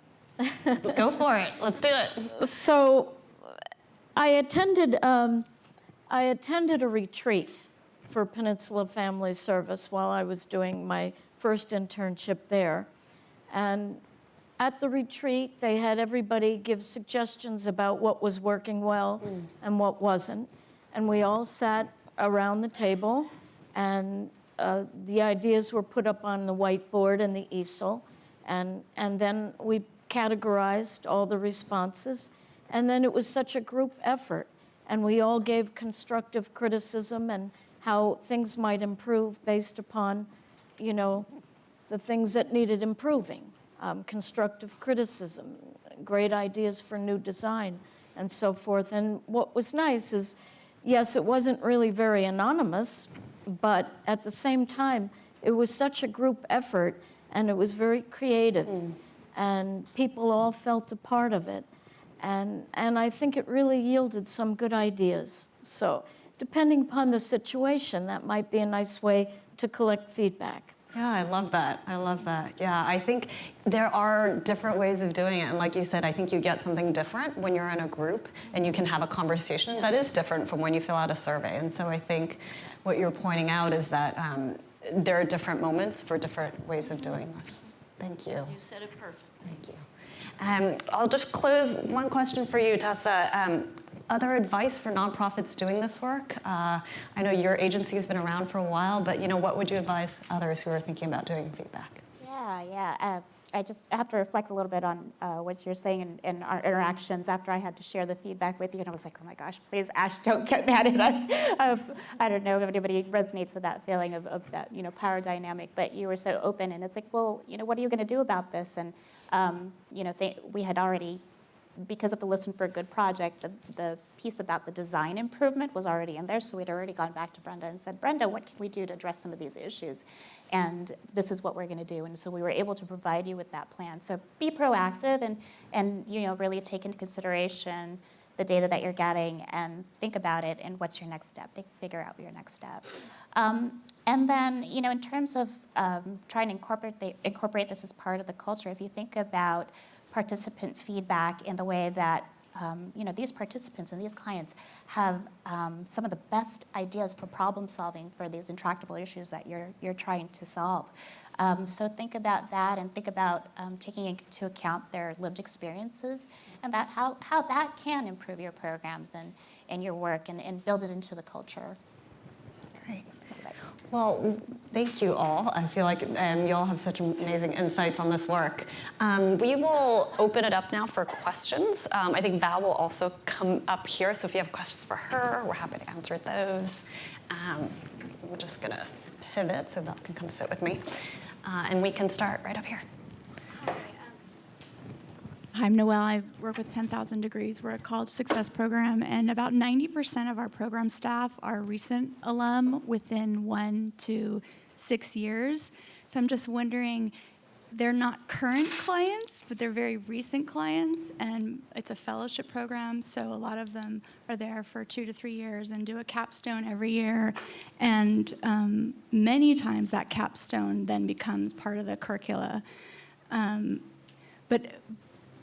Go for it. Let's do it. So I attended a retreat for Peninsula Family Service while I was doing my first internship there. And at the retreat, they had everybody give suggestions about what was working well and what wasn't. And we all sat around the table, and the ideas were put up on the whiteboard and the easel. And then we categorized all the responses. And then it was such a group effort. And we all gave constructive criticism and how things might improve based upon, you know, the things that needed improving. Constructive criticism, great ideas for new design, and so forth. And what was nice is, yes, it wasn't really very anonymous, but at the same time, it was such a group effort, and it was very creative, and people all felt a part of it. And I think it really yielded some good ideas. So depending upon the situation, that might be a nice way to collect feedback. Yeah, I love that. I love that. Yeah, I think there are different ways of doing it. And like you said, I think you get something different when you're in a group and you can have a conversation that is different from when you fill out a survey. And so I think what you're pointing out is that there are different moments for different ways of doing this. Thank you. You said it perfect. Thank you. I'll just close one question for you, Tessa. Other advice for nonprofits doing this work? I know your agency has been around for a while, but what would you advise others who are thinking about doing feedback? Yeah. I just have to reflect a little bit on what you're saying in our interactions after I had to share the feedback with you, and I was like, oh my gosh, please, Ash, don't get mad at us. I don't know if anybody resonates with that feeling of that, power dynamic, but you were so open, and it's like, well, what are you going to do about this? And, we had already, because of the Listen for a Good project, the piece about the design improvement was already in there, so we'd already gone back to Brenda and said, Brenda, what can we do to address some of these issues? And this is what we're going to do. And so we were able to provide you with that plan. So be proactive and really take into consideration the data that you're getting and think about it and what's your next step. Figure out your next step. And then, in terms of trying to incorporate this as part of the culture, if you think about participant feedback in the way that these participants and these clients have some of the best ideas for problem solving for these intractable issues that you're trying to solve. So think about that and think about taking into account their lived experiences and that how that can improve your programs and your work and build it into the culture. Great. Well, thank you all. I feel like you all have such amazing insights on this work. We will open it up now for questions. I think Val will also come up here, so if you have questions for her, we're happy to answer those. We're just going to pivot so Val can come sit with me. And we can start right up here. Hi, I'm Noelle. I work with 10,000 Degrees. We're a college success program, and about 90% of our program staff are recent alum within 1 to 6 years. So I'm just wondering, they're not current clients, but they're very recent clients, and it's a fellowship program, so a lot of them are there for 2 to 3 years and do a capstone every year. And many times that capstone then becomes part of the curricula.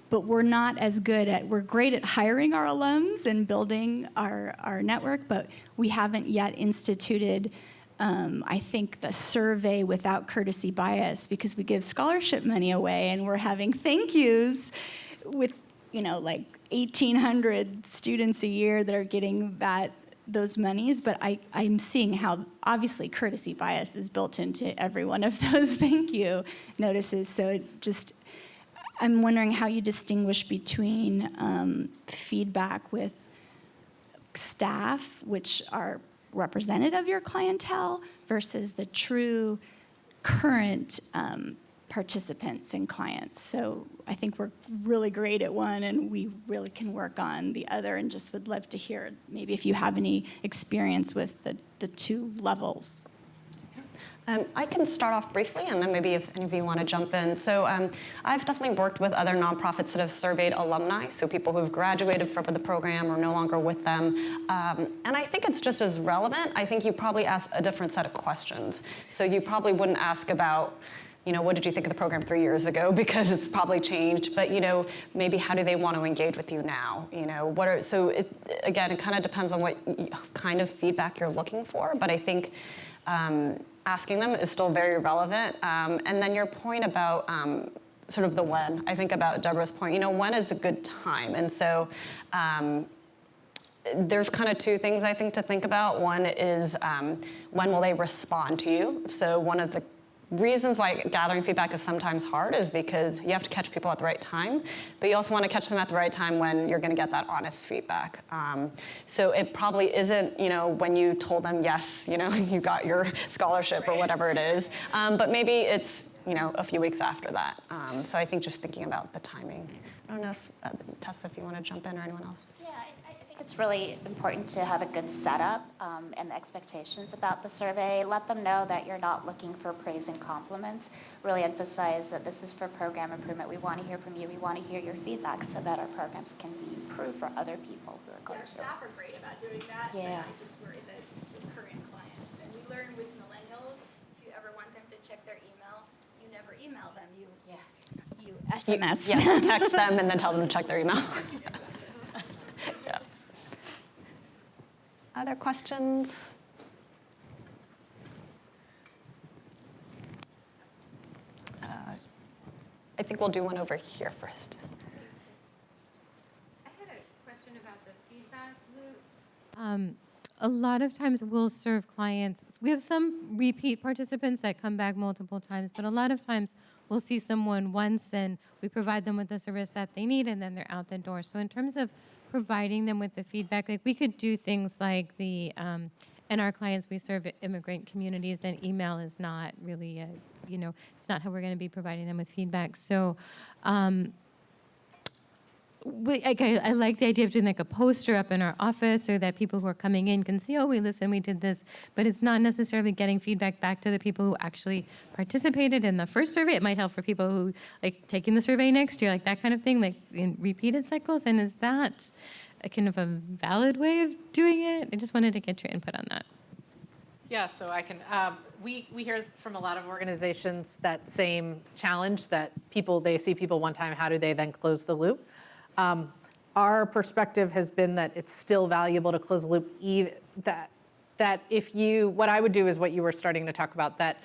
But we're not as good we're great at hiring our alums and building our network, but we haven't yet instituted, I think, the survey without courtesy bias, because we give scholarship money away and we're having thank yous with, like 1,800 students a year that are getting those monies, but I'm seeing how obviously courtesy bias is built into every one of those thank you notices. So I'm wondering how you distinguish between feedback with staff, which are representative of your clientele, versus the true current participants and clients. So I think we're really great at one and we really can work on the other, and just would love to hear maybe if you have any experience with the two levels. I can start off briefly, and then maybe if any of you want to jump in. So I've definitely worked with other nonprofits that have surveyed alumni, so people who've graduated from the program or no longer with them. And I think it's just as relevant. I think you probably ask a different set of questions. So you probably wouldn't ask about, what did you think of the program 3 years ago? Because it's probably changed. But, maybe how do they want to engage with you now? Again, it kind of depends on what kind of feedback you're looking for. But I think asking them is still very relevant. And then your point about sort of the when, I think about Debra's point, when is a good time? And so there's kind of two things I think to think about. One is when will they respond to you? So one of the reasons why gathering feedback is sometimes hard is because you have to catch people at the right time, but you also want to catch them at the right time when you're going to get that honest feedback. So it probably isn't, when you told them, yes, you got your scholarship or whatever it is, but maybe it's, a few weeks after that. So I think just thinking about the timing. I don't know if, Tessa, if you want to jump in or anyone else. Yeah, I think it's really important to have a good setup and the expectations about the survey. Let them know that you're not looking for praise and compliments. Really emphasize that this is for program improvement. We want to hear from you. We want to hear your feedback so that our programs can be improved for other people who are going through. Our staff are great about doing that. Yeah. I just worry that the current clients, and we learn with millennials, if you ever want them to check their email, you never email them. You SMS. Yeah, text them and then tell them to check their email. Yeah. Other questions? I think we'll do one over here first. I had a question about the feedback loop. A lot of times we'll serve clients. We have some repeat participants that come back multiple times, but a lot of times we'll see someone once and we provide them with the service that they need and then they're out the door. So in terms of providing them with the feedback, like we could do things like and our clients, we serve immigrant communities, and email is not really, it's not how we're going to be providing them with feedback. So I like the idea of doing like a poster up in our office so that people who are coming in can see, oh, we did this, but it's not necessarily getting feedback back to the people who actually participated in the first survey. It might help for people who like taking the survey next year, like that kind of thing, like in repeated cycles. And is that a kind of a valid way of doing it? I just wanted to get your input on that. Yeah, so I can, we hear from a lot of organizations that same challenge that they see people one time, how do they then close the loop? Our perspective has been that it's still valuable to close the loop, that what I would do is what you were starting to talk about, that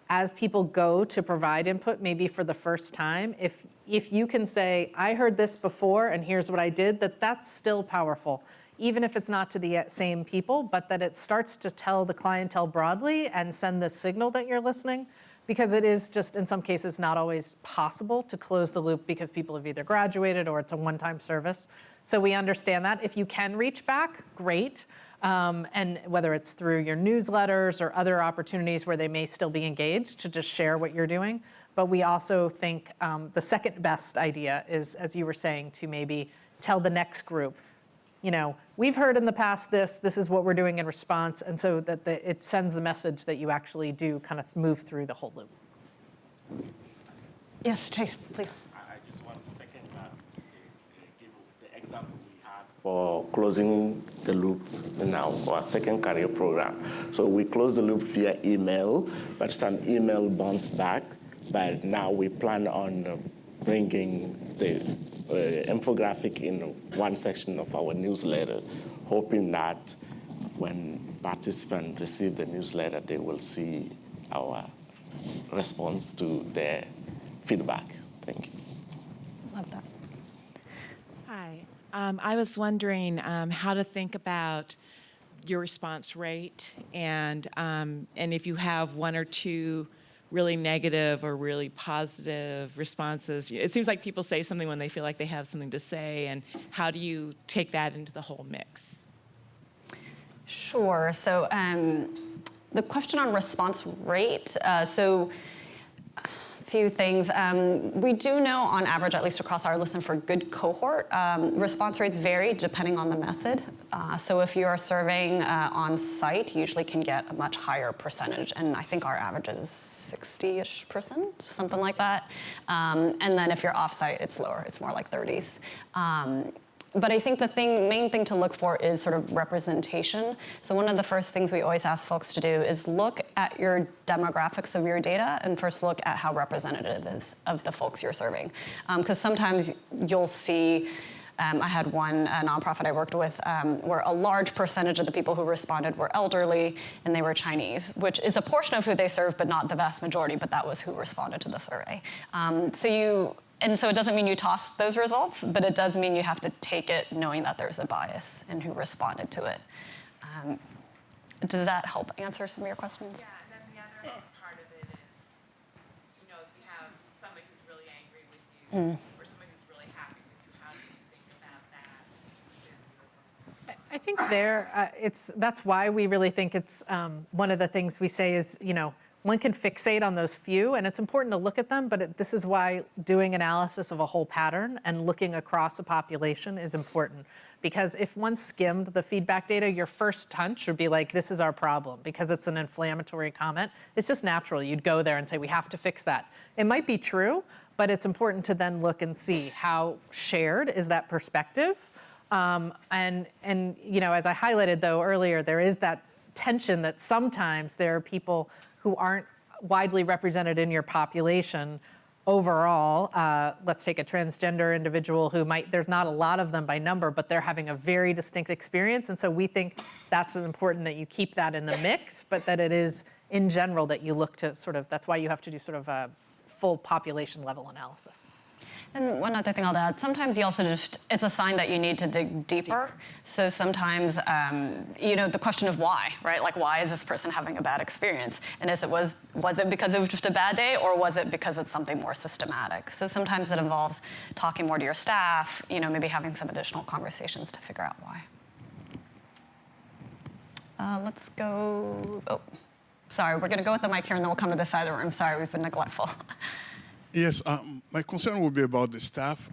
as people go to provide input, maybe for the first time, if you can say, I heard this before and here's what I did, that's still powerful. Even if it's not to the same people, but that it starts to tell the clientele broadly and send the signal that you're listening, because it is just in some cases not always possible to close the loop because people have either graduated or it's a one-time service. So we understand that. If you can reach back, great. And whether it's through your newsletters or other opportunities where they may still be engaged to just share what you're doing. But we also think the second best idea is, as you were saying, to maybe tell the next group, we've heard in the past this is what we're doing in response, and so that it sends the message that you actually do kind of move through the whole loop. Yes, Chase, please. I just want to second that, to say, give the example we had for closing the loop in our second career program. So we close the loop via email, but some email bounced back, but now we plan on bringing the infographic in one section of our newsletter, hoping that when participants receive the newsletter, they will see our response to their feedback. Thank you. Love that. Hi. I was wondering how to think about your response rate and if you have one or two really negative or really positive responses. It seems like people say something when they feel like they have something to say, and how do you take that into the whole mix? Sure. So the question on response rate, so few things. We do know on average, at least across our listen for good cohort, response rates vary depending on the method. So if you are surveying on site, you usually can get a much higher percentage. And I think our average is 60-ish%, something like that. And then if you're off-site, it's lower. It's more like 30s. But I think the main thing to look for is sort of representation. So one of the first things we always ask folks to do is look at your demographics of your data and first look at how representative it is of the folks you're serving. Because sometimes you'll see, I had one nonprofit I worked with where a large percentage of the people who responded were elderly and they were Chinese, which is a portion of who they serve, but not the vast majority, but that was who responded to the survey. And so it doesn't mean you toss those results, but it does mean you have to take it knowing that there's a bias in who responded to it. Does that help answer some of your questions? Yeah, and then the other part of it is, if you have somebody who's really angry with you, or somebody who's really happy with you, how do you think about that? I think that's why we really think it's one of the things we say is, one can fixate on those few, and it's important to look at them, but this is why doing analysis of a whole pattern and looking across a population is important. Because if one skimmed the feedback data, your first hunch would be like, this is our problem, because it's an inflammatory comment. It's just natural. You'd go there and say, we have to fix that. It might be true, but it's important to then look and see how shared is that perspective. And as I highlighted, though, earlier, there is that tension that sometimes there are people who aren't widely represented in your population overall. Let's take a transgender individual who there's not a lot of them by number, but they're having a very distinct experience. And so we think that's important that you keep that in the mix, but that it is in general that you look to that's why you have to do sort of a full population level analysis. And one other thing I'll add, sometimes you also it's a sign that you need to dig deeper. So sometimes, the question of why, right? Like, why is this person having a bad experience? And was it because it was just a bad day, or was it because it's something more systematic? So sometimes it involves talking more to your staff, maybe having some additional conversations to figure out why. Let's go, sorry, we're gonna go with the mic here and then we'll come to this side of the room. Sorry, we've been neglectful. Yes, my concern would be about the staff,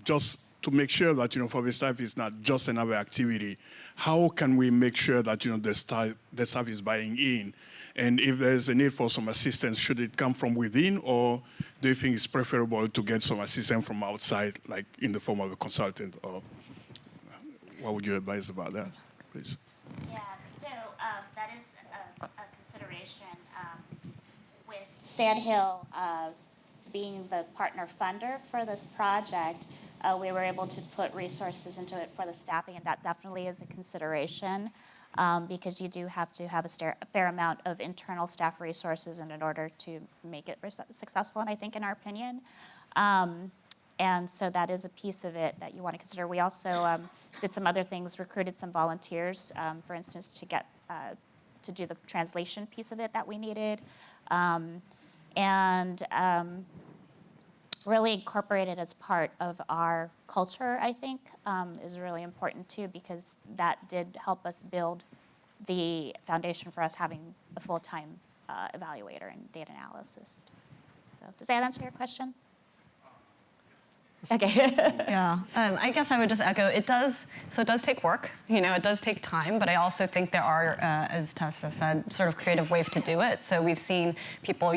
just to make sure that, for the staff it's not just another activity. How can we make sure that, the staff is buying in? And if there's a need for some assistance, should it come from within, or do you think it's preferable to get some assistance from outside, like in the form of a consultant? Or what would you advise about that, please? Yeah, so that is a consideration. With Sandhill being the partner funder for this project, we were able to put resources into it for the staffing, and that definitely is a consideration because you do have to have a fair amount of internal staff resources in order to make it successful, and I think in our opinion. And so that is a piece of it that you want to consider. We also did some other things, recruited some volunteers, for instance, to do the translation piece of it that we needed. Really incorporate it as part of our culture, I think, is really important too, because that did help us build the foundation for us having a full-time evaluator and data analyst. So, does that answer your question? Okay. Yeah, I guess I would just echo, it does take work, it does take time, but I also think there are, as Tessa said, sort of creative ways to do it. So we've seen people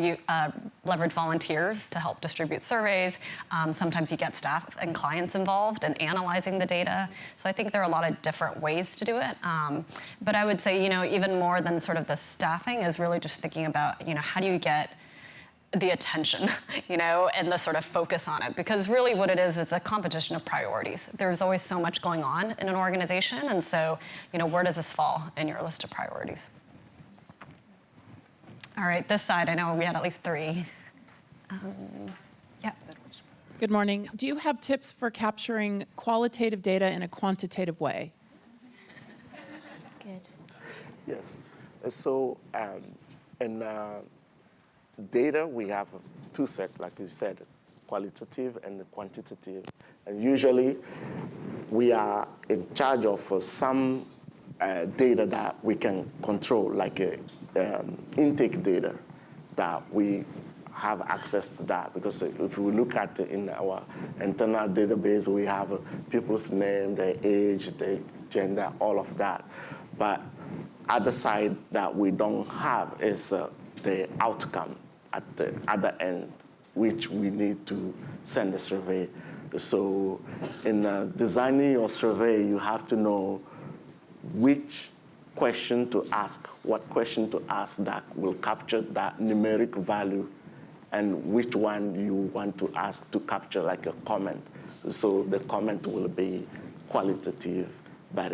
leverage volunteers to help distribute surveys. Sometimes you get staff and clients involved in analyzing the data. So I think there are a lot of different ways to do it. But I would say, even more than sort of the staffing is really just thinking about, how do you get the attention, and the sort of focus on it. Because really what it is, it's a competition of priorities. There's always so much going on in an organization, and so, where does this fall in your list of priorities? All right, this side, I know we had at least three. Yeah. Good morning. Do you have tips for capturing qualitative data in a quantitative way? Good. Yes. So, in data, we have two sets, like you said, qualitative and quantitative. And usually, we are in charge of some data that we can control, like intake data that we have access to that, because if we look at in our internal database, we have people's name, their age, their gender, all of that. But other side that we don't have is the outcome at the other end, which we need to send a survey. So in designing your survey, you have to know which question to ask, what question to ask that will capture that numeric value, and which one you want to ask to capture like a comment. So the comment will be qualitative, but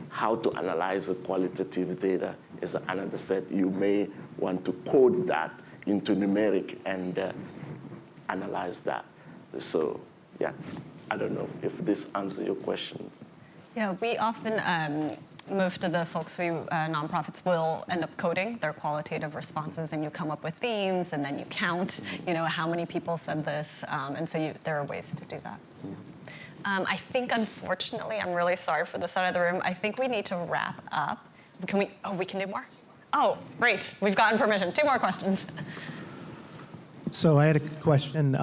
how to analyze the qualitative data is another set. You may want to code that into numeric and analyze that. So yeah, I don't know if this answers your question. Yeah, we often, most of the folks nonprofits will end up coding their qualitative responses, and you come up with themes, and then you count, how many people said this, and so there are ways to do that. I think, unfortunately, I'm really sorry for this side of the room, I think we need to wrap up. We can do more? Oh, great, we've gotten permission. 2 more questions. So I had a question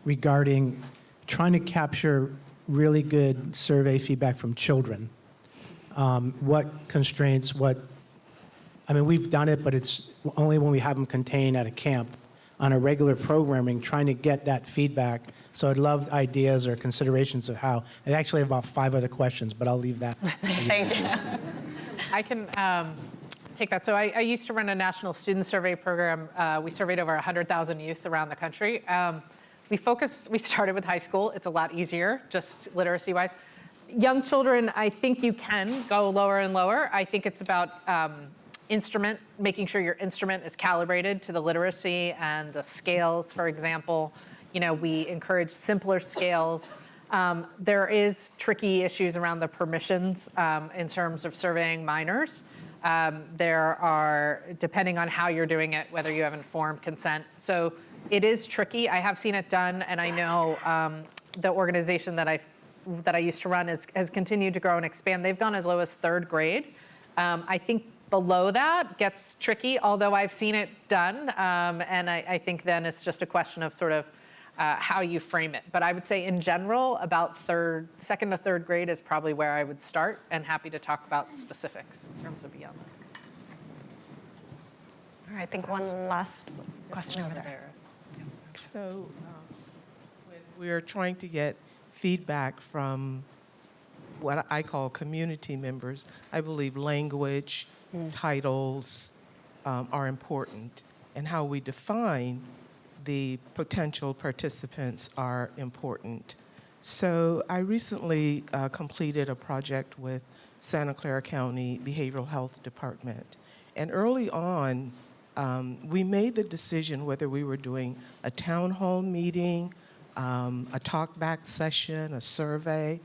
regarding trying to capture really good survey feedback from children. What constraints, we've done it, but it's only when we have them contained at a camp. On a regular programming, trying to get that feedback. So I'd love ideas or considerations of how. I actually have about 5 other questions, but I'll leave that. Thank you. I can take that. So I used to run a national student survey program. We surveyed over 100,000 youth around the country. We started with high school. It's a lot easier, just literacy-wise. Young children, I think you can go lower and lower. I think it's about making sure your instrument is calibrated to the literacy and the scales, for example. We encourage simpler scales. There is tricky issues around the permissions in terms of surveying minors. There are, depending on how you're doing it, whether you have informed consent. So it is tricky. I have seen it done, and I know the organization that I used to run has continued to grow and expand. They've gone as low as 3rd grade. I think below that gets tricky, although I've seen it done. And I think then it's just a question of sort of how you frame it. But I would say in general, about 2nd to 3rd grade is probably where I would start, and happy to talk about specifics in terms of beyond that. All right, I think one last question over there. So when we're trying to get feedback from what I call community members, I believe language, titles are important, and how we define the potential participants are important. So I recently completed a project with Santa Clara County Behavioral Health Department, and early on, we made the decision whether we were doing a town hall meeting, a talk-back session, a survey.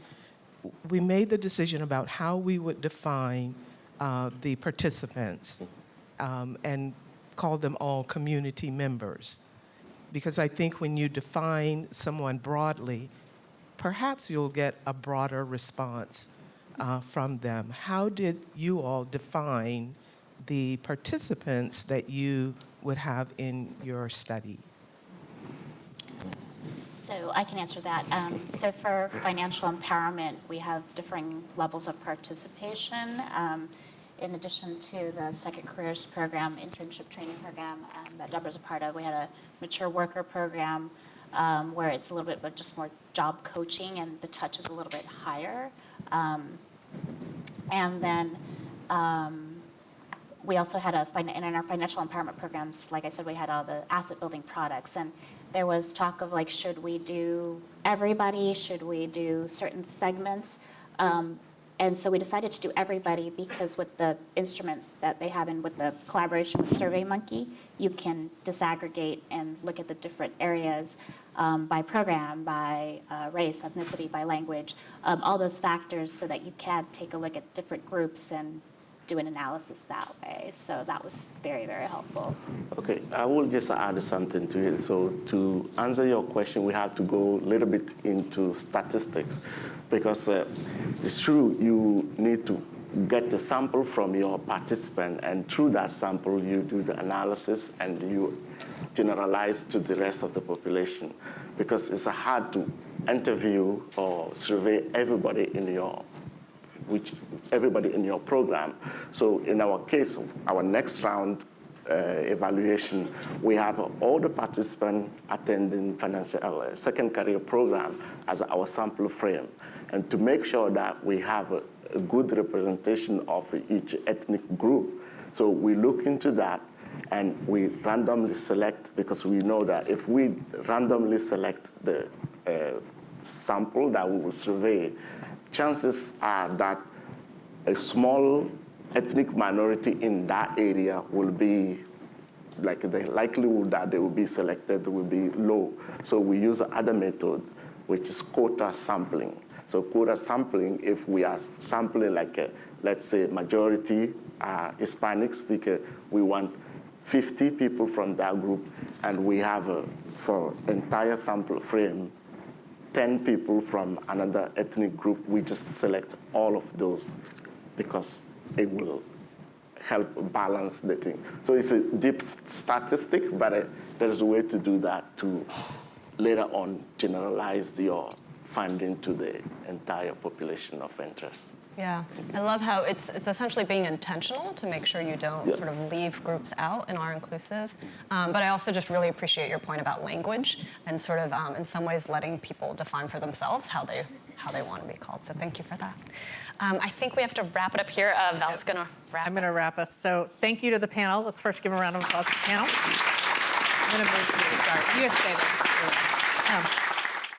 We made the decision about how we would define the participants and call them all community members. Because I think when you define someone broadly, perhaps you'll get a broader response from them. How did you all define the participants that you would have in your study? So I can answer that. So for financial empowerment, we have differing levels of participation. In addition to the Second Careers program, internship training program that Debra's a part of, we had a mature worker program where it's a little bit just more job coaching and the touch is a little bit higher. And then we also had in our financial empowerment programs, like I said, we had all the asset building products, and there was talk of like, should we do everybody? Should we do certain segments? And so we decided to do everybody because with the instrument that they have and with the collaboration with SurveyMonkey, you can disaggregate and look at the different areas by program, by race, ethnicity, by language, all those factors so that you can take a look at different groups and do an analysis that way. So that was very, very helpful. Okay, I will just add something to it. So to answer your question, we have to go a little bit into statistics because it's true, you need to get the sample from your participant, and through that sample, you do the analysis and you generalized to the rest of the population, because it's hard to interview or survey everybody in your program. So in our case, our next round evaluation, we have all the participants attending financial second career program as our sample frame, and to make sure that we have a good representation of each ethnic group. So we look into that, and we randomly select, because we know that if we randomly select the sample that we will survey, chances are that a small ethnic minority in that area will be, like the likelihood that they will be selected will be low. So we use another method, which is quota sampling. So quota sampling, if we are sampling let's say majority are Hispanic speaker, we want 50 people from that group, and we have for entire sample frame, 10 people from another ethnic group. We just select all of those because it will help balance the thing. So it's a deep statistic, but there's a way to do that to later on generalize your finding to the entire population of interest. Yeah, I love how it's essentially being intentional to make sure you don't sort of leave groups out and are inclusive. But I also just really appreciate your point about language and sort of in some ways letting people define for themselves how they want to be called. So thank you for that. I think we have to wrap it up here. Val's going to wrap. I'm going to wrap us. So thank you to the panel. Let's first give a round of applause to the panel. I'm going to move to you. Sorry, you guys stay there.